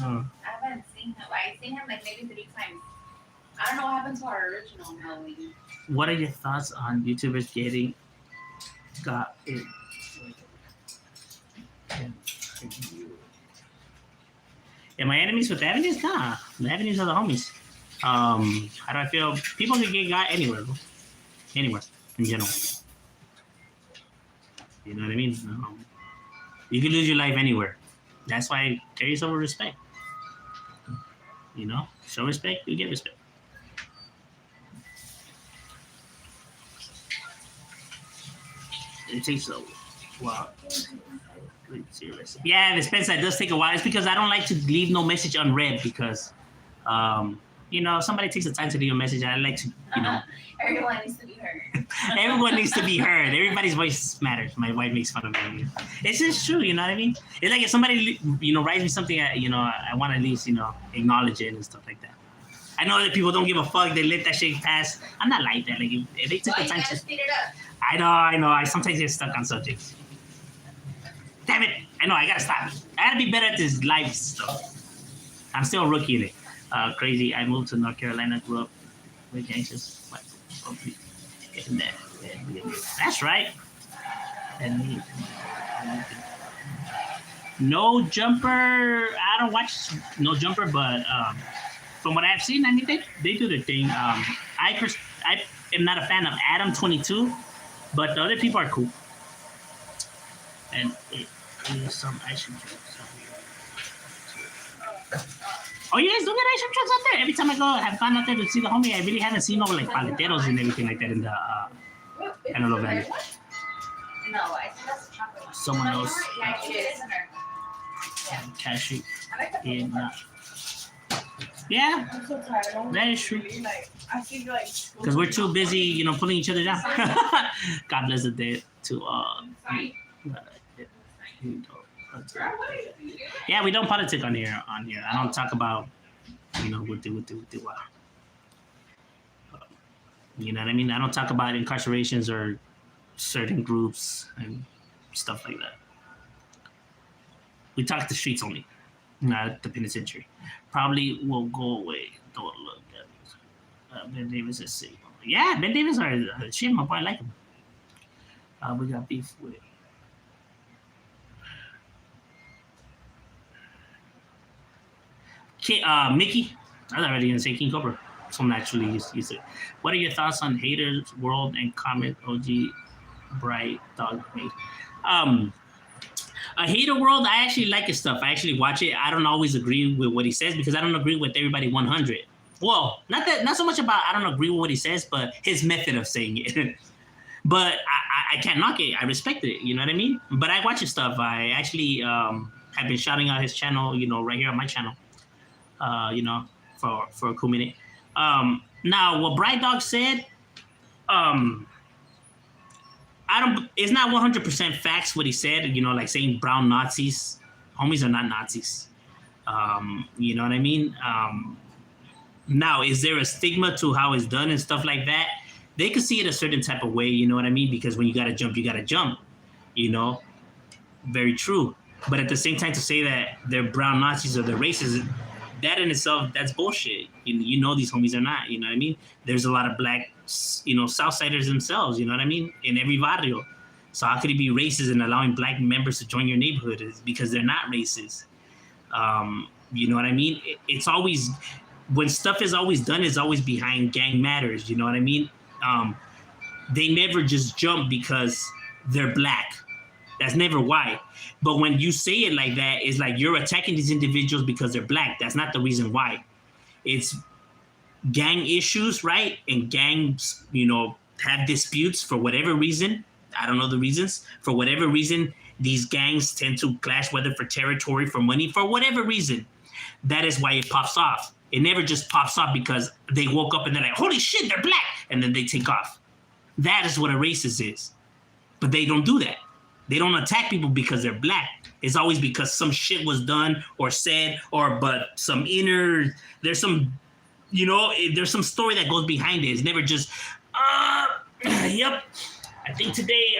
Oh. I haven't seen him. I've seen him like maybe 3 times. I don't know what happened to our original mail lady. What are your thoughts on YouTubers getting got it? Am I enemies with Avenues? Nah, the Avenues are the homies. How do I feel? People can get got anywhere, bro. Anywhere, in general. You know what I mean? You can lose your life anywhere. That's why carry yourself with respect. Show respect, you get respect. It takes a while. Yeah, the Spence that does take a while. It's because I don't like to leave no message unread because, somebody takes the time to leave a message. I like to, Everyone needs to be heard. Everyone needs to be heard. Everybody's voice matters. My wife makes fun of me. It's just true, you know what I mean? It's like if somebody, writes me something, I want to at least, acknowledge it and stuff like that. I know that people don't give a fuck. They let that shit pass. I'm not like that. Like if they took the time to speed it up. I know. I sometimes get stuck on subjects. Damn it! I know. I gotta stop. I gotta be better at this live stuff. I'm still a rookie in it. Crazy. I moved to North Carolina. Grew up with gangsters. What? Getting that. That's right. And No Jumper. I don't watch No Jumper, but from what I've seen, I mean they do their thing. I am not a fan of Adam 22, but the other people are cool. And it is some ice cream trucks out here. Oh, you guys do get ice cream trucks out there? Every time I have gone out there to see the homie, I really haven't seen no like paleteros and everything like that in the Antelope Valley. No, I think that's chocolate. Someone else. Yeah, it is. Cashew in. Yeah, I'm so tired. that is true. I feel like Because we're too busy, pulling each other down. God bless the day to yeah, we don't politic on here. I don't talk about, what do. You know what I mean? I don't talk about incarcerations or certain groups and stuff like that. We talk the streets only, not the penitentiary. Probably will go away. Don't look at it. Ben Davis is sick. Yeah, Ben Davis are shit. My boy, I like him. We got beef with. Mickey, I was already gonna say King Cobra. So naturally, you said. What are your thoughts on Haters World and Comment OG Bright Dog Mate? A Hater World, I actually like his stuff. I actually watch it. I don't always agree with what he says because I don't agree with everybody 100. Well, not so much about I don't agree with what he says, but his method of saying it. But I can't knock it. I respect it. You know what I mean? But I watch his stuff. I actually have been shouting out his channel, right here on my channel. For a cool minute. Now, what Bright Dog said, it's not 100% facts what he said, like saying brown Nazis. Homies are not Nazis. You know what I mean? Now, is there a stigma to how it's done and stuff like that? They could see it a certain type of way, you know what I mean? Because when you gotta jump, Very true. But at the same time, to say that they're brown Nazis or they're racist, that in itself, that's bullshit. These homies are not, you know what I mean? There's a lot of black, Southsiders themselves, you know what I mean? In every barrio. So how could it be racist and allowing black members to join your neighborhood? Is because they're not racist. You know what I mean? It's always when stuff is always done is always behind gang matters. You know what I mean? They never just jump because they're black. That's never why. But when you say it like that, it's like you're attacking these individuals because they're black. That's not the reason why. It's gang issues, right? And gangs, have disputes for whatever reason. I don't know the reasons. For whatever reason, these gangs tend to clash, whether for territory, for money, for whatever reason. That is why it pops off. It never just pops off because they woke up and they're like, holy shit, they're black. And then they take off. That is what a racist is. But they don't do that. They don't attack people because they're black. It's always because some shit was done or said, there's some there's some story that goes behind it. It's never just, yep, I think today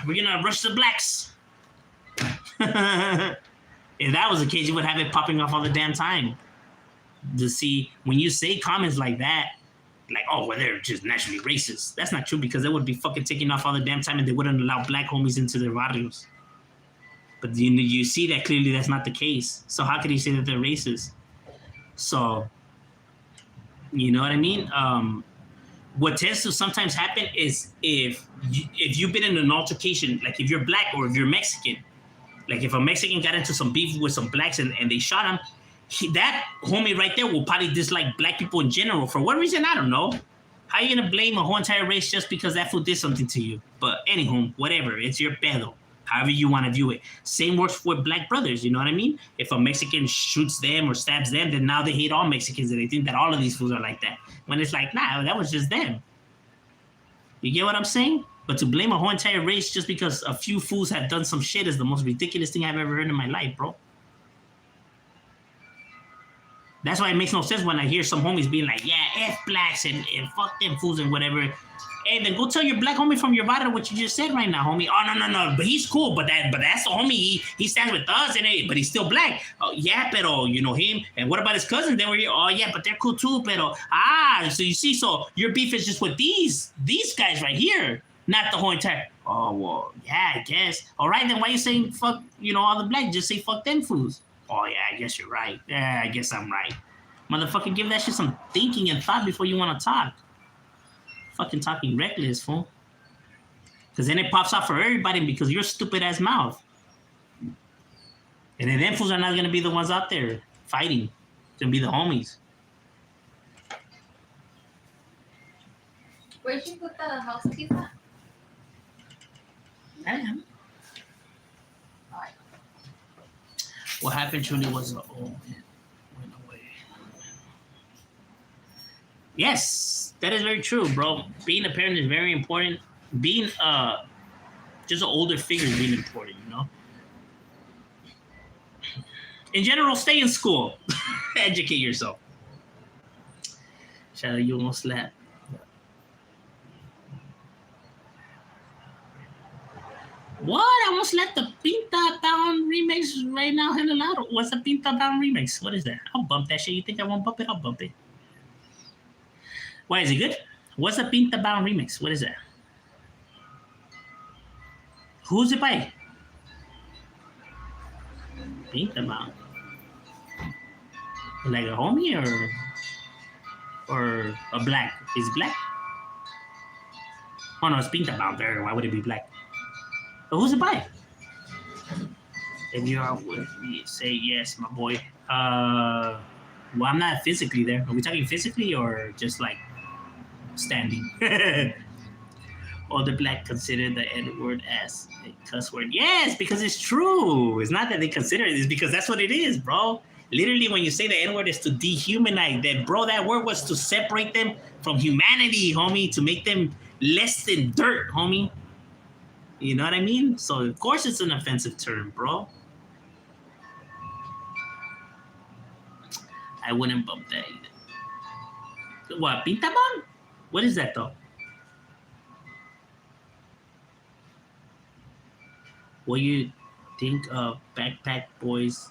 we're gonna rush the blacks. If that was the case, you would have it popping off all the damn time. To see, when you say comments like that, like, oh, well, they're just naturally racist. That's not true because they would be fucking taking off all the damn time and they wouldn't allow black homies into their barrios. But you see that clearly that's not the case. So how could you say that they're racist? So, you know what I mean? What tends to sometimes happen is if you've been in an altercation, like if you're black or if you're Mexican, like if a Mexican got into some beef with some blacks and they shot him, that homie right there will probably dislike black people in general. For what reason? I don't know. How are you going to blame a whole entire race just because that fool did something to you? But anywho, whatever. It's your pedo. However you want to view it. Same works with black brothers. You know what I mean? If a Mexican shoots them or stabs them, then now they hate all Mexicans and they think that all of these fools are like that. When it's like, nah, that was just them. You get what I'm saying? But to blame a whole entire race just because a few fools have done some shit is the most ridiculous thing I've ever heard in my life, bro. That's why it makes no sense when I hear some homies being like, yeah, F blacks and fuck them fools and whatever. Hey, then go tell your black homie from your barrio what you just said right now, homie. Oh, no, but he's cool, but that's the homie. He stands with us, but he's still black. Oh, yeah, pero, him. And what about his cousins? They were here. Oh, yeah, but they're cool too, pero. So you see, so your beef is just with these guys right here, not the whole entire. Oh, well, yeah, I guess. All right, then why you saying fuck, all the black? Just say fuck them fools. Oh, yeah, I guess you're right. Yeah, I guess I'm right. Motherfucker, give that shit some thinking and thought before you want to talk. Fucking talking reckless, fool. Because then it pops out for everybody because your stupid ass mouth. And then them fools are not going to be the ones out there fighting. It's going to be the homies. Where'd you put the house keys at? I am. Alright. What happened truly was went away. Yes, that is very true, bro. Being a parent is very important. Being just an older figure is really important, In general, stay in school. Educate yourself. Shadow, you almost slept. What? I almost let the Pinta Bound remix right now hit a lot. What's the Pinta Bound remix? What is that? I'll bump that shit. You think I won't bump it? I'll bump it. Why, is it good? What's the Pinta Bound remix? What is that? Who's it by? Pinta Bound. Like a homie or a black? Is it black? Oh no, it's Pinta Bound. Why would it be black? But who's it by? If you are with me, say yes, my boy. Well, I'm not physically there. Are we talking physically or just like standing? All the black consider the N-word as a cuss word. Yes, because it's true. It's not that they consider it. It's because that's what it is, bro. Literally, when you say the N-word is to dehumanize them, bro, that word was to separate them from humanity, homie, to make them less than dirt, homie. You know what I mean? So, of course, it's an offensive term, bro. I wouldn't bump that either. What, Pintabon? What is that, though? What do you think of Backpack Boys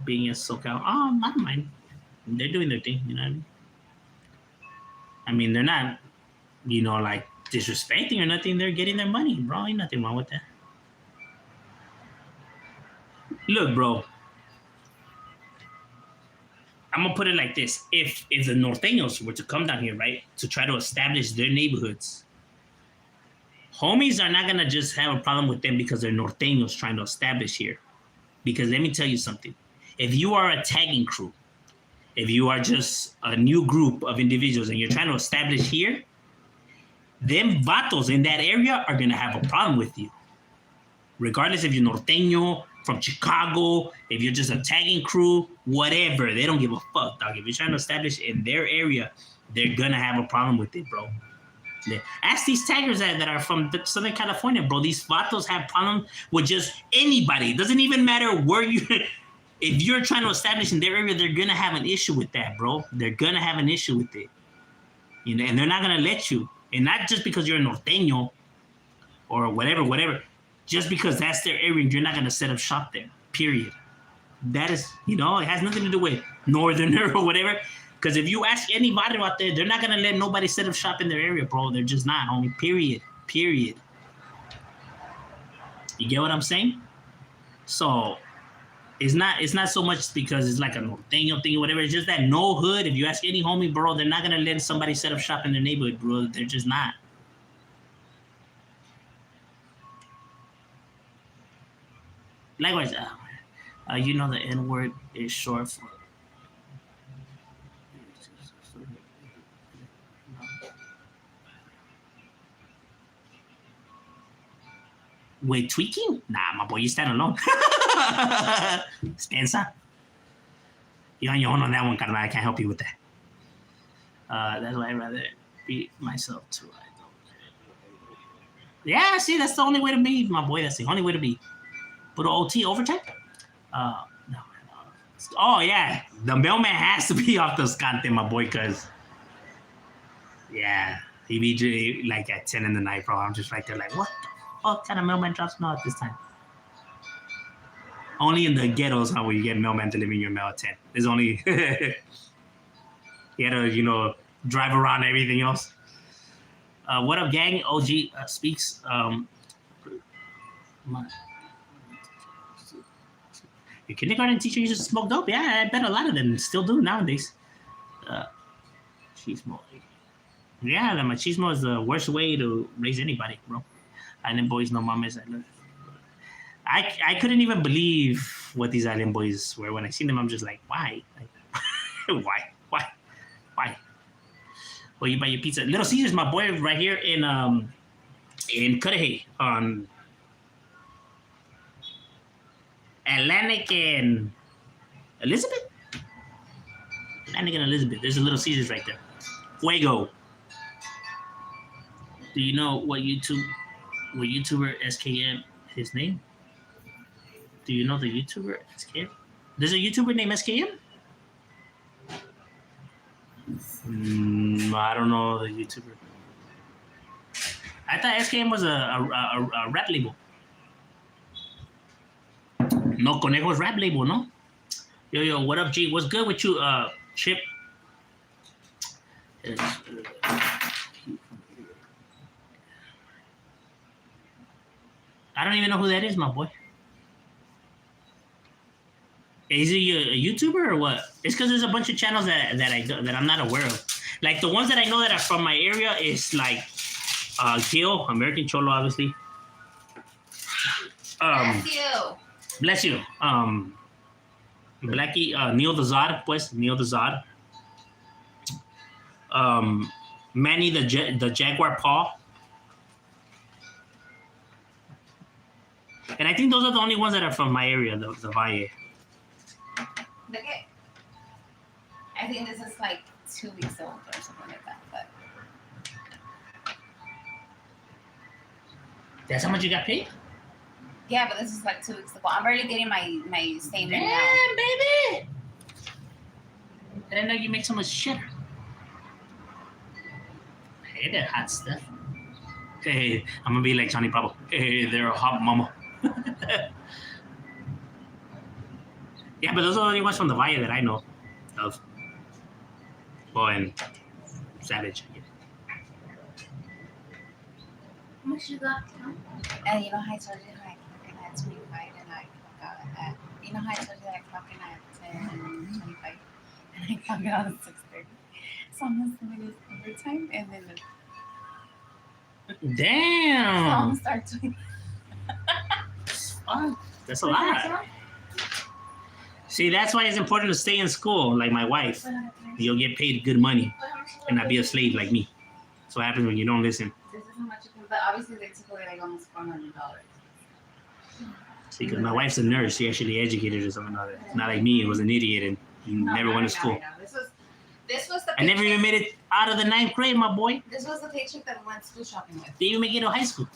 being a SoCal? Oh, I don't mind. They're doing their thing, you know what I mean? I mean, they're not, like, disrespecting or nothing. They're getting their money, bro. Ain't nothing wrong with that. Look, bro. I'm gonna put it like this: if the norteños were to come down here, right, to try to establish their neighborhoods, homies are not gonna just have a problem with them because they're norteños trying to establish here. Because let me tell you something: if you are a tagging crew, if you are just a new group of individuals and you're trying to establish here, them vatos in that area are gonna have a problem with you. Regardless if you're norteño, from Chicago, if you're just a tagging crew, whatever, they don't give a fuck, dog. If you're trying to establish in their area, they're gonna have a problem with it, bro. Ask these taggers that are from Southern California, bro. These vatos have problems with just anybody. It doesn't even matter where you. If you're trying to establish in their area, they're gonna have an issue with that, bro. They're gonna have an issue with it, you know, and they're not gonna let you. And not just because you're a norteño or whatever. Just because that's their area, you're not gonna set up shop there. Period. That is, you know, it has nothing to do with northerner or whatever. Because if you ask anybody out there, they're not gonna let nobody set up shop in their area, bro. They're just not, homie. Period. You get what I'm saying? So it's not so much because it's like a norteño thing or whatever. It's just that no hood. If you ask any homie, bro, they're not gonna let somebody set up shop in their neighborhood, bro. They're just not. Likewise, you know the N word is short for. Wait, tweaking? Nah, my boy, you stand alone. Spencer. You're on your own on that one, carnal. I can't help you with that. That's why I'd rather be myself too. Yeah, see, that's the only way to be, my boy. That's the only way to be. Put an OT overtime? No. Oh, yeah. The mailman has to be off the scante, my boy, because, yeah, he be like at 10 in the night, bro. I'm just right there like, what the fuck kind of mailman drops mail at this time? Only in the ghettos, how you get mailman delivering your mail at 10. There's only, you gotta, you know, drive around everything else. What up, gang? OG speaks. Your kindergarten teacher used to smoke dope? Yeah, I bet a lot of them still do nowadays. Machismo. Yeah, the machismo is the worst way to raise anybody, bro. Island boys, no mames. I couldn't even believe what these island boys were. When I seen them, I'm just like, why? Like, why? Well, you buy your pizza. Little Caesars, my boy, right here in Cudahy on Atlantic and Elizabeth. Atlantic and Elizabeth. There's a Little Caesars right there. Fuego. Do you know what YouTuber SKM his name? Do you know the YouTuber SKM? There's a YouTuber named SKM? I don't know the YouTuber. I thought SKM was a rap label. No Conejo's rap label, no? Yo, what up, G? What's good with you, Chip? I don't even know who that is, my boy. Is he a YouTuber or what? It's because there's a bunch of channels that I'm not aware of. Like the ones that I know that are from my area is like Gil, American Cholo, obviously. Bless you. Blackie, Neil the Zod, pues, Neil the Zod. Manny the Jaguar Paw. And I think those are the only ones that are from my area, the Valle. Okay. I think this is like 2 weeks old or something like that. But That's how much you got paid? yeah, but this is like 2 weeks ago. I'm barely getting my statement now. Damn, baby! I didn't know you make so much shit. Hey, that hot stuff. Hey, I'm gonna be like Johnny Bravo. Hey, they're a hot mama. Yeah, but those are the only ones from the Valle that I know of. Oh, and Savage. How much you got? And you know how I told you how I clock in at 25 and I clock out at, you know how I told you that I clock in at 10:25 and I clock out at 6:30. So I'm listening to overtime and then so I'm Damn. gonna start doing. Fuck, that's a lot. See, that's why it's important to stay in school, like my wife. You'll get paid good money and not be a slave like me. That's what happens when you don't listen. This is how much it costs, but obviously they took away like almost $400. See, because my wife's a nurse. She actually educated her something like that. Not like me. It was an idiot and never went to school. This was the. I never even made it out of the 9th grade, my boy. This was the paycheck that we went school shopping with. Didn't even make it to high school.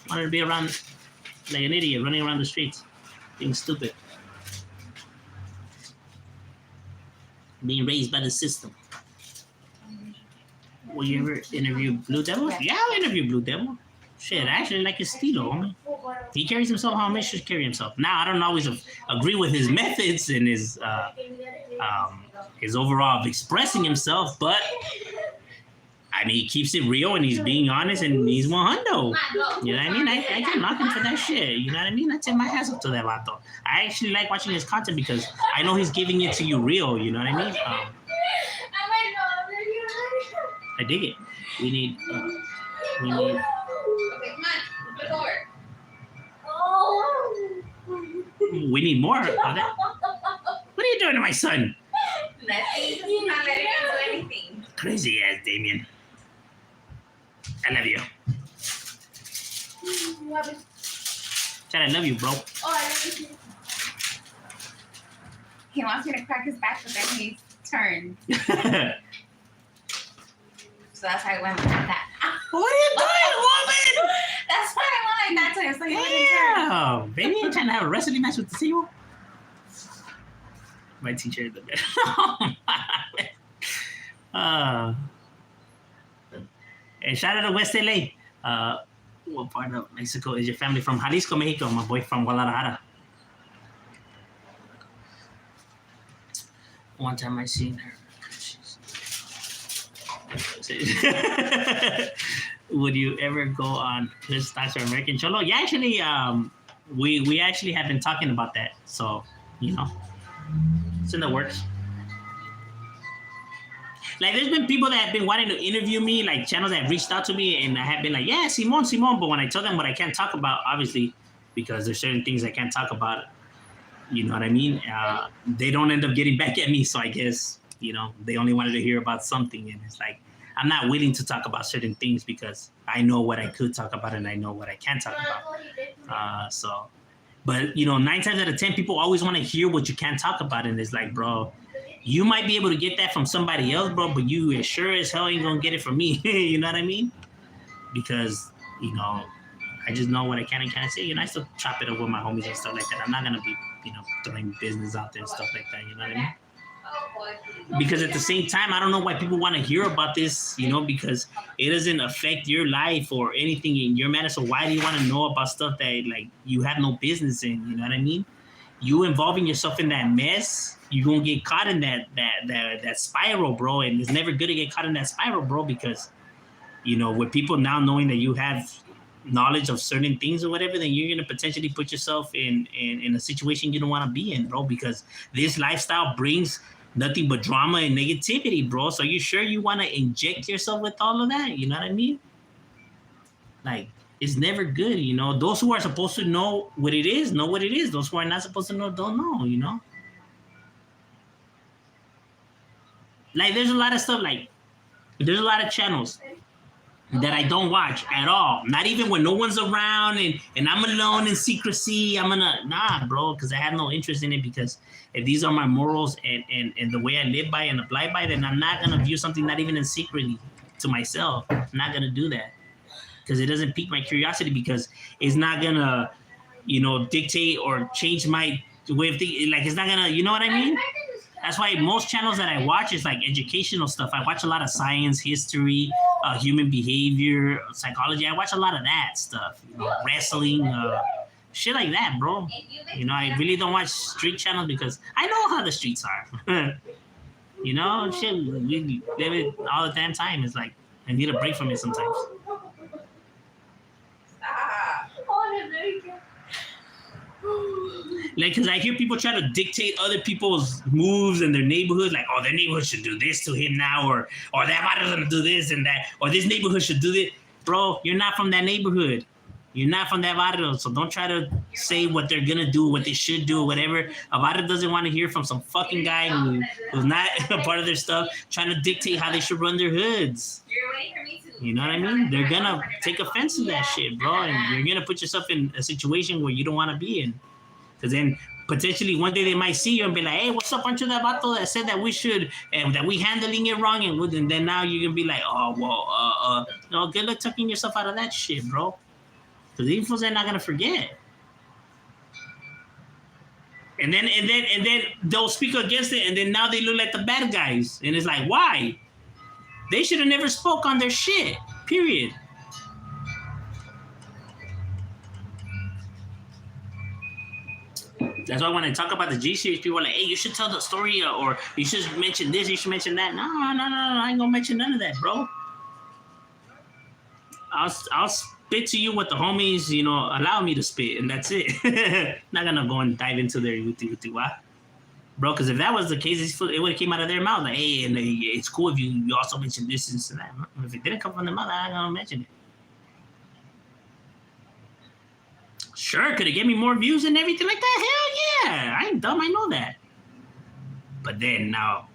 Wanted to be around like an idiot, running around the streets, being stupid. Being raised by the system. Will you ever interview Blue Devil? Yeah, I'll interview Blue Devil. Shit, I actually like his stilo, homie. He carries himself how a should carry himself. Now, I don't always agree with his methods and his overall of expressing himself, but I mean, he keeps it real and he's being honest and he's 100. You know what I mean? I can't knock him for that shit. You know what I mean? I take my hands up to that vato. I actually like watching his content because I know he's giving it to you real. You know what I mean? I dig it. We need. Okay, come on. Look over. We need more. Okay? What are you doing to my son? Nothing. He's not letting him do anything. Crazy ass Damien. I love you. Chad, I love you, bro. He wants me to crack his back, but then he turns. So that's how I went like that. What are you doing, woman? That's why I went like that to him. So he wouldn't Damn, baby, you trying to have a wrestling match with the CEO? My teacher is the best. And shout out to West LA. What part of Mexico is your family from? Jalisco, Mexico. My boy from Guadalajara. One time I seen her. Would you ever go on Chris Stocks or American Cholo? Yeah, actually, we actually have been talking about that. So, you know, it's in the works. Like, there's been people that have been wanting to interview me, like channels that have reached out to me, and I have been like, yeah, Simon. But when I tell them what I can't talk about, obviously, because there's certain things I can't talk about, you know what I mean? They don't end up getting back at me. So I guess, you know, they only wanted to hear about something. And it's like, I'm not willing to talk about certain things because I know what I could talk about and I know what I can't talk about. But, you know, 9 times out of 10, people always want to hear what you can't talk about. And it's like, bro, you might be able to get that from somebody else, bro, but you as sure as hell ain't going to get it from me. You know what I mean? Because, you know, I just know what I can and can't say. You know, I still chop it up with my homies and stuff like that. I'm not going to be, you know, throwing business out there and stuff like that. You know what I mean? Because at the same time, I don't know why people want to hear about this, you know, because it doesn't affect your life or anything in your matter. So why do you want to know about stuff that, like, you have no business in? You know what I mean? You involving yourself in that mess, you're going to get caught in that spiral, bro. And it's never good to get caught in that spiral, bro, because, you know, with people now knowing that you have knowledge of certain things or whatever, then you're going to potentially put yourself in a situation you don't want to be in, bro, because this lifestyle brings nothing but drama and negativity, bro. So you sure you want to inject yourself with all of that? You know what I mean? Like, it's never good, you know. Those who are supposed to know what it is, know what it is. Those who are not supposed to know, don't know, you know. Like, there's a lot of stuff, like, there's a lot of channels that I don't watch at all. Not even when no one's around and I'm alone in secrecy. Nah, bro, because I have no interest in it, because if these are my morals and the way I live by and apply by, then I'm not going to view something not even in secretly to myself. I'm not going to do that because it doesn't pique my curiosity, because it's not going to, you know, dictate or change my way of thinking. Like, it's not going to, you know what I mean? That's why most channels that I watch is like educational stuff. I watch a lot of science, history, human behavior, psychology. I watch a lot of that stuff, you know, wrestling, shit like that, bro. You know, I really don't watch street channels because I know how the streets are. You know, shit, we live it all the damn time. It's like, I need a break from it sometimes. Like, because I hear people try to dictate other people's moves in their neighborhood, like, oh, their neighborhood should do this to him now, or that body's gonna do this and that, or this neighborhood should do this. Bro, you're not from that neighborhood. You're not from that barrio, so don't try to say what they're gonna do, what they should do, whatever. A barrio doesn't want to hear from some fucking guy who's not a part of their stuff, trying to dictate how they should run their hoods. You know what I mean? They're gonna take offense to that shit, bro, and you're gonna put yourself in a situation where you don't want to be in. Because then potentially one day they might see you and be like, hey, what's up? Aren't you that vato that said that we should, and that we handling it wrong? And then now you're gonna be like, oh, well, no, good luck tucking yourself out of that shit, bro. Because the infos are not gonna forget. And then they'll speak against it, and then now they look like the bad guys. And it's like, why? They should have never spoke on their shit. Period. That's why when I talk about the G series, people are like, hey, you should tell the story, or you should mention this, you should mention that. No, I ain't gonna mention none of that, bro. I'll spit to you what the homies, allow me to spit, and that's it. Not gonna go and dive into their yuti, bro, because if that was the case, it would have came out of their mouth, like, hey, and it's cool if you also mention this and that. If it didn't come from their mouth, I'm not gonna mention it. Sure, could it get me more views and everything like that? Hell yeah, I ain't dumb, I know that. But then now,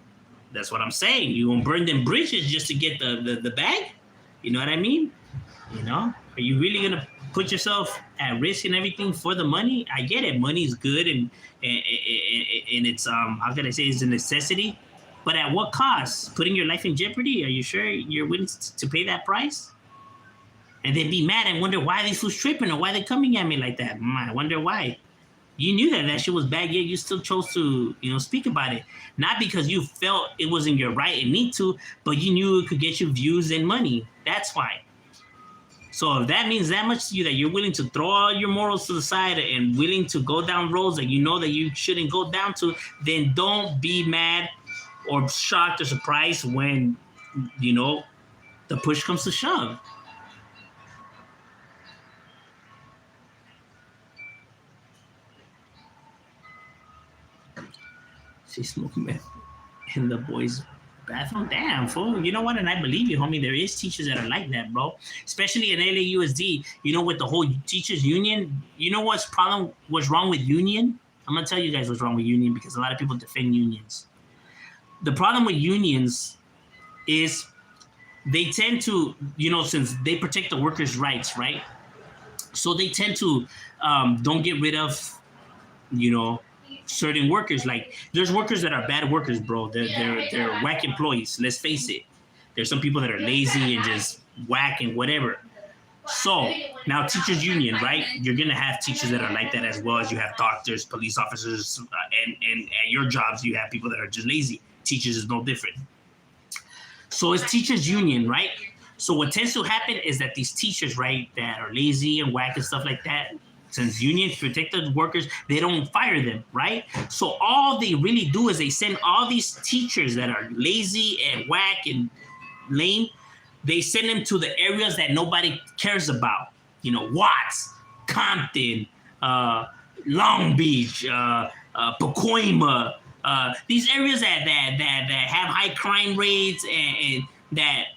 that's what I'm saying. You won't burn them bridges just to get the bag? You know what I mean? Are you really gonna put yourself at risk and everything for the money? I get it, money is good and it's how can I say, it's a necessity, but at what cost? Putting your life in jeopardy? Are you sure you're willing to pay that price? And then be mad and wonder why these fools tripping or why they coming at me like that. I wonder why. You knew that shit was bad, yet you still chose to, speak about it. Not because you felt it wasn't your right and need to, but you knew it could get you views and money. That's why. So if that means that much to you, that you're willing to throw all your morals to the side and willing to go down roads that you know that you shouldn't go down to, then don't be mad or shocked or surprised when, the push comes to shove. She's smoking meth in the boys' bathroom. Damn, fool. You know what? And I believe you, homie. There is teachers that are like that, bro. Especially in LAUSD. With the whole teachers union. You know what's wrong with union? I'm gonna tell you guys what's wrong with union, because a lot of people defend unions. The problem with unions is they tend to, since they protect the workers' rights, right? So they tend to don't get rid of, certain workers. Like, there's workers that are bad workers, bro. They're whack employees. Let's face it. There's some people that are lazy and just whack and whatever. So now teachers union, right? You're gonna have teachers that are like that, as well as you have doctors, police officers, and at your jobs you have people that are just lazy. Teachers is no different. So it's teachers union, right? So what tends to happen is that these teachers, right, that are lazy and whack and stuff like that, since unions protect the workers, they don't fire them, right? So all they really do is they send all these teachers that are lazy and whack and lame, they send them to the areas that nobody cares about. Watts, Compton, Long Beach, Pacoima, these areas that have high crime rates and that,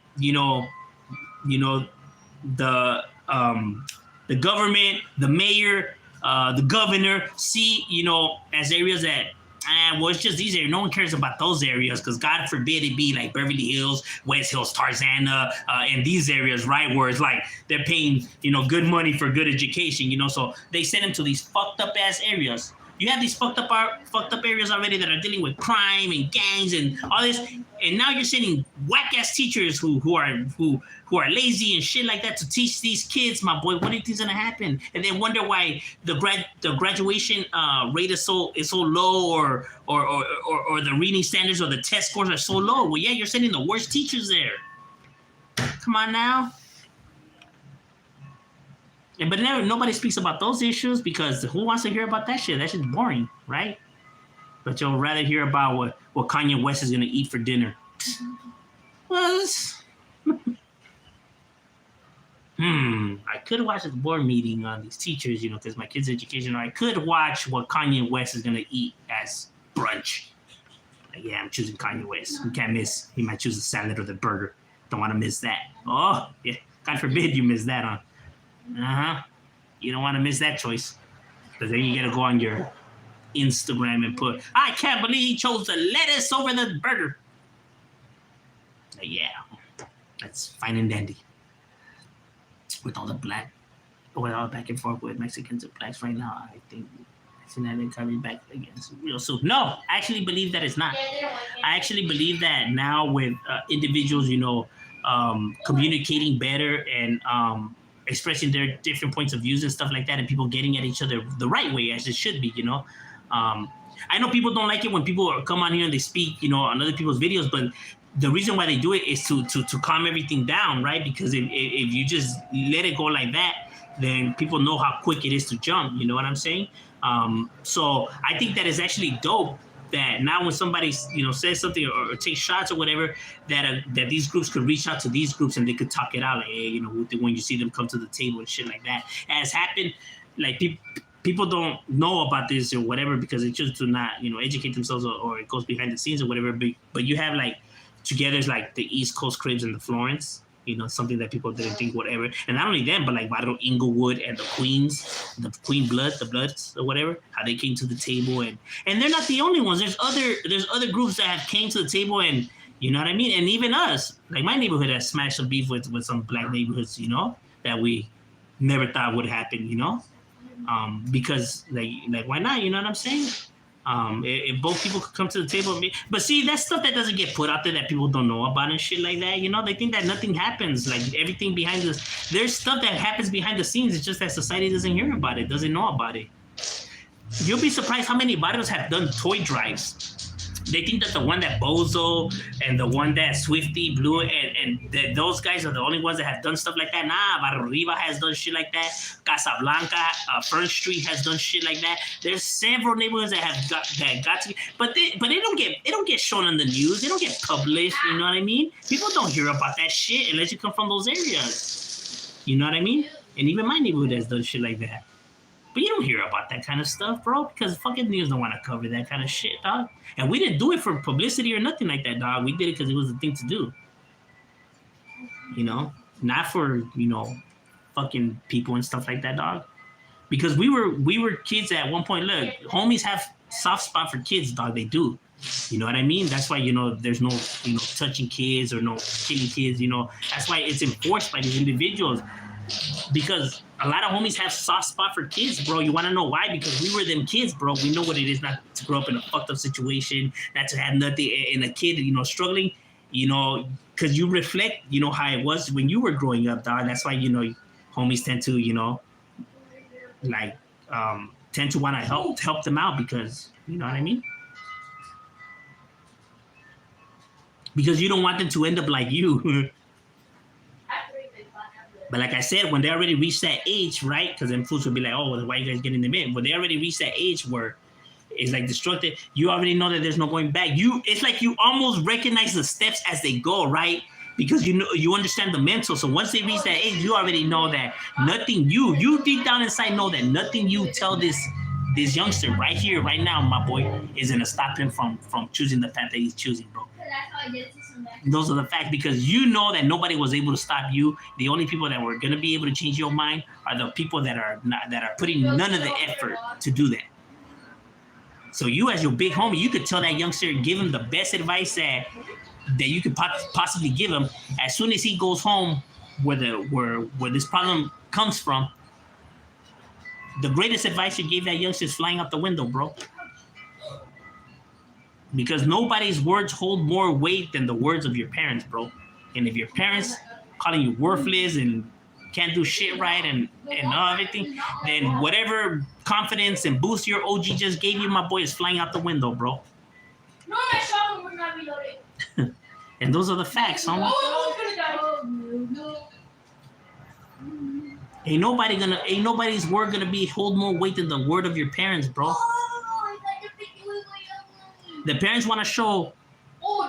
the government, the mayor, the governor see, as areas that, it's just these areas. No one cares about those areas, because God forbid it be like Beverly Hills, West Hills, Tarzana, and these areas, right, where it's like they're paying, good money for good education, so they send them to these fucked up ass areas. You have these fucked up areas already that are dealing with crime and gangs and all this, and now you're sending whack ass teachers who are lazy and shit like that to teach these kids, my boy. What do you think's gonna happen? And then wonder why the graduation rate is so low, or the reading standards or the test scores are so low. Well, yeah, you're sending the worst teachers there. Come on now. But nobody speaks about those issues, because who wants to hear about that shit? That shit's boring, right? But you'll rather hear about what Kanye West is gonna eat for dinner. Well, I could watch the board meeting on these teachers, because my kids' education. I could watch what Kanye West is gonna eat as brunch. Like, yeah, I'm choosing Kanye West. You can't miss. He might choose the salad or the burger. Don't want to miss that. Oh, yeah. God forbid you miss that, huh? You don't want to miss that choice. Because then you got to go on your Instagram and put, I can't believe he chose the lettuce over the burger. Like, yeah, that's fine and dandy. With all the back and forth with Mexicans and blacks right now, I think that coming back against real soon. No, I actually believe that it's not. I actually believe that now with individuals, communicating better and expressing their different points of views and stuff like that, and people getting at each other the right way as it should be. I know people don't like it when people come on here and they speak, on other people's videos, but the reason why they do it is to calm everything down, right? Because if you just let it go like that, then people know how quick it is to jump. You know what I'm saying? So I think that is actually dope that now when somebody says something or takes shots or whatever, that these groups could reach out to these groups and they could talk it out, like, hey, when you see them come to the table and shit like that. As happened, like people don't know about this or whatever because it's just to not educate themselves or it goes behind the scenes or whatever. But you have like togethers like the East Coast Cribs and the Florence. Something that people didn't think would ever. And not only them, but like Varrio, Inglewood, and the Queens, the Queen Bloods or whatever, how they came to the table. And they're not the only ones. There's other groups that have came to the table and, you know what I mean? And even us, like my neighborhood has smashed some beef with some black neighborhoods, that we never thought would happen, because like why not? You know what I'm saying? If both people could come to the table, but see, that's stuff that doesn't get put out there that people don't know about and shit like that. They think that nothing happens, like everything behind this. There's stuff that happens behind the scenes. It's just that society doesn't hear about it, doesn't know about it. You'll be surprised how many barrios have done toy drives. They think that the one that Bozo and the one that Swifty blew and those guys are the only ones that have done stuff like that. Nah, Barrio Riva has done shit like that. Casablanca, First Street has done shit like that. There's several neighborhoods that have got to, but they don't get shown on the news. They don't get published. You know what I mean? People don't hear about that shit unless you come from those areas. You know what I mean? And even my neighborhood has done shit like that. But you don't hear about that kind of stuff, bro, because fucking news don't want to cover that kind of shit, dog. And we didn't do it for publicity or nothing like that, dog. We did it because it was the thing to do. Not for, fucking people and stuff like that, dog. Because we were kids at one point. Look, homies have soft spot for kids, dog. They do. You know what I mean? That's why, there's no, touching kids or no killing kids, That's why it's enforced by these individuals. Because a lot of homies have soft spot for kids, bro. You want to know why? Because we were them kids, bro. We know what it is not to grow up in a fucked up situation, not to have nothing, and a kid, struggling, because you reflect, how it was when you were growing up, dog. That's why, homies tend to, tend to want to help them out because, you know what I mean? Because you don't want them to end up like you. But like I said, when they already reach that age, right? Because then fools will be like, oh, well, why are you guys getting them in? When they already reach that age where it's like destructive, you already know that there's no going back. It's like you almost recognize the steps as they go, right? Because you understand the mental. So once they reach that age, you already know that nothing you deep down inside know that nothing you tell this youngster right here, right now, my boy, is gonna stop him from choosing the path that he's choosing, bro. Those are the facts because you know that nobody was able to stop you. The only people that were gonna be able to change your mind are the people that are putting none of the effort to do that. So you, as your big homie, you could tell that youngster, give him the best advice that you could possibly give him. As soon as he goes home, where this problem comes from, the greatest advice you gave that youngster is flying out the window, bro. Because nobody's words hold more weight than the words of your parents, bro. And if your parents calling you worthless and can't do shit right and everything, then whatever confidence and boost your OG just gave you, my boy, is flying out the window, bro. No, my shovel would not be loaded. And those are the facts, homie. Ain't nobody's word gonna hold more weight than the word of your parents, bro. The parents want to show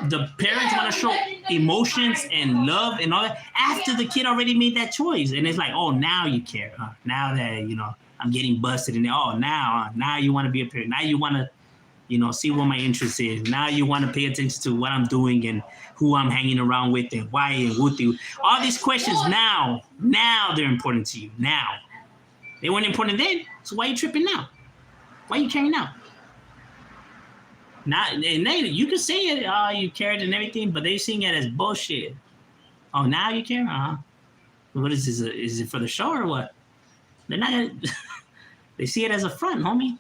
the parents want to show emotions and love and all that after the kid already made that choice, and it's like, oh, now you care. Now that I'm getting busted, and now you want to be a parent. Now you want to see what my interest is. Now you want to pay attention to what I'm doing and who I'm hanging around with and why and with you. All these questions now they're important to you. Now they weren't important then, so why are you tripping now? Why are you caring now? Not, and you can say it, you cared and everything, but they seeing it as bullshit. Oh, now you care? What is this? Is it for the show or what? They're not. They see it as a front, homie.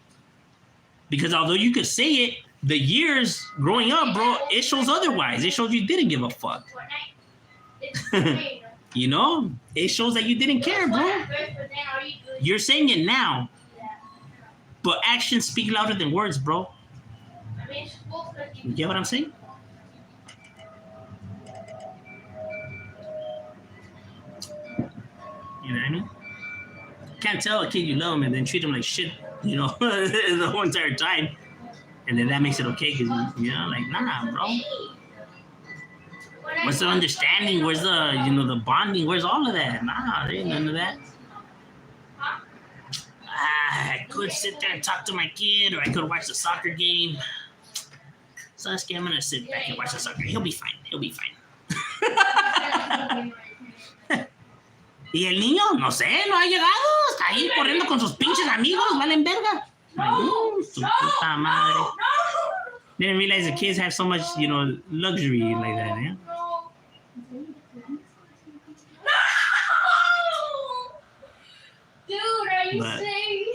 Because although you could say it, the years growing up, bro, it shows otherwise. It shows you didn't give a fuck. It shows that you didn't care, bro. You're saying it now, but actions speak louder than words, bro. You get what I'm saying? You know what I mean? Can't tell a kid you love him and then treat him like shit, the whole entire time. And then that makes it okay because, like, nah, bro. Where's the understanding? Where's the, the bonding? Where's all of that? Nah, there ain't none of that. I could sit there and talk to my kid, or I could watch the soccer game. So I'm going to sit back and watch the soccer. He'll be fine. Y el niño, no sé, no ha llegado. Está ahí corriendo con sus pinches amigos. Valen verga. Su puta madre. Didn't realize the kids have so much, luxury like that, yeah? Dude, are you saying?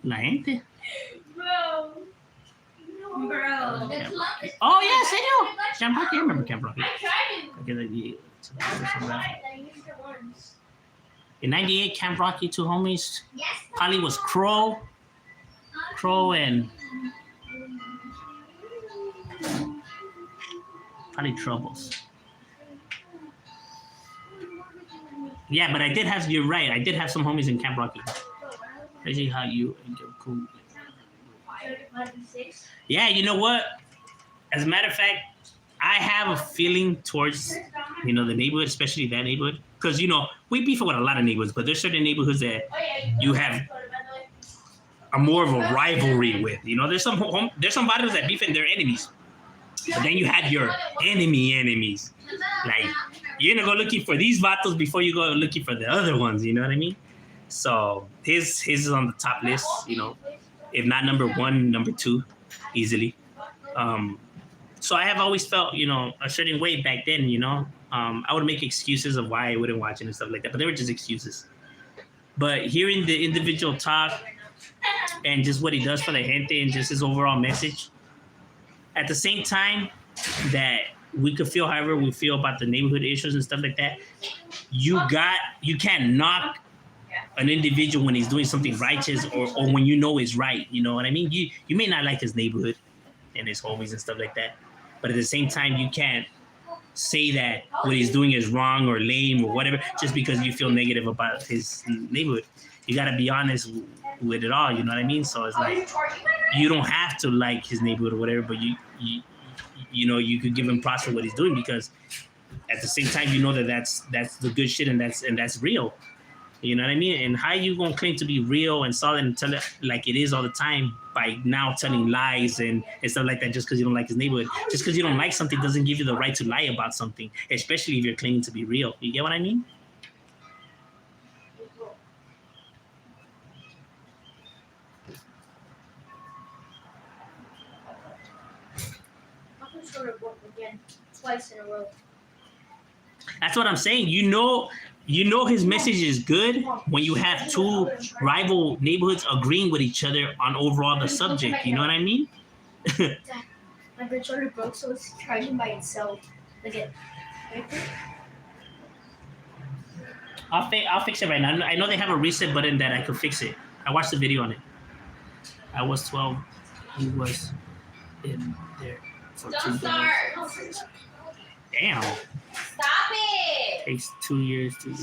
La gente. Bro. Oh, yeah, serio? Camp Rocky? I remember Camp Rocky. I tried it. In 98, Camp Rocky, two homies. Probably was Crow and probably Troubles. Yeah, but you're right. I did have some homies in Camp Rocky. Crazy how you cool. Yeah, you know what? As a matter of fact, I have a feeling towards, the neighborhood, especially that neighborhood. Because, we beef with a lot of neighborhoods, but there's certain neighborhoods that you have a more of a rivalry with. There's some barrios that beef and they're enemies. But then you have your enemies. Like, you're going to go looking for these vatos before you go looking for the other ones, you know what I mean? So his is on the top list, if not number one, number two, easily. So I have always felt, a certain way back then, I would make excuses of why I wouldn't watch it and stuff like that, but they were just excuses. But hearing the individual talk and just what he does for the gente and just his overall message, at the same time that we could feel however we feel about the neighborhood issues and stuff like that, you can't knock an individual when he's doing something righteous or when it's right. You know what I mean? You may not like his neighborhood and his homies and stuff like that, but at the same time, you can't say that what he's doing is wrong or lame or whatever just because you feel negative about his neighborhood. You got to be honest with it all, you know what I mean? So it's like, you don't have to like his neighborhood or whatever, but you could give him props for what he's doing, because at the same time, that's the good shit and that's real. You know what I mean? And how you gonna claim to be real and solid and tell it like it is all the time by now telling lies and stuff like that just because you don't like his neighborhood? Just because you don't like something doesn't give you the right to lie about something, especially if you're claiming to be real. You get what I mean? Again, twice in a row. That's what I'm saying. You know his message is good when you have two rival neighborhoods agreeing with each other on overall the subject. You know what I mean? My controller broke, so it's charging by itself. Look at right there. I'll fix it right now. I know they have a reset button that I could fix it. I watched the video on it. I was 12. He was in there for 2 days. Damn. Stop it! Takes 2 years to.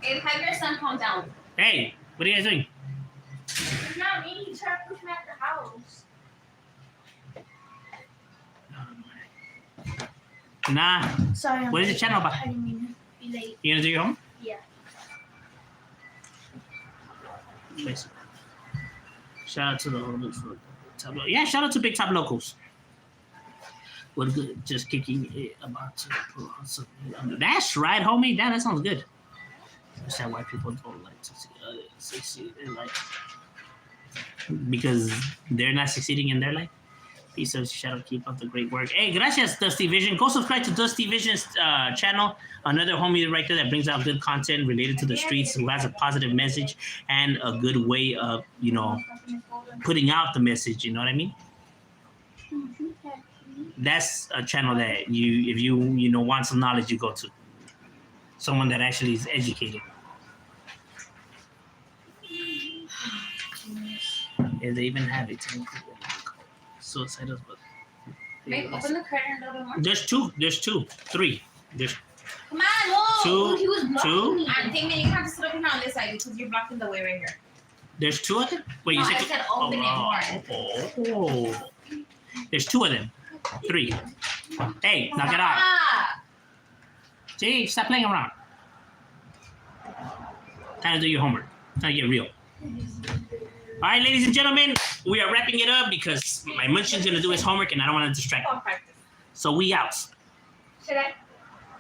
Hey, have your son calm down. Hey, what are you guys doing? It's not me. He's trying to push me out the house. Nah. Sorry. I'm What is the late. channel about? I didn't mean to be late. You gonna do your home? Yeah. Basically. Shout out to the owners for Top Lo- Yeah, shout out to Big Top Locals. What good? Just kicking it about to pull on something. That's right, homie. That sounds good. Understand why people don't like to see others succeed in life because they're not succeeding in their life. Peace out, shout out, keep up the great work. Hey, gracias, Dusty Vision. Go subscribe to Dusty Vision's channel. Another homie right there that brings out good content related to the streets, who has a positive message and a good way of, putting out the message. You know what I mean? That's a channel that if you want some knowledge, you go to. Someone that actually is educated. If they even have it. Suicidal, but Babe, open the curtain a little bit more. There's two, three. There's Come on, look. two, He was blocking two. me. And Damien, you have to sit up here on this side because you're blocking the way right here. There's two of them. Wait, No, you I said said open it more. Oh. There's two of them. Three. Hey, knock it out. Ah! See, stop playing around. Time to do your homework. Time to get real. All right, ladies and gentlemen, we are wrapping it up because my munchin's gonna do his homework and I don't want to distract him. So we out. Should I?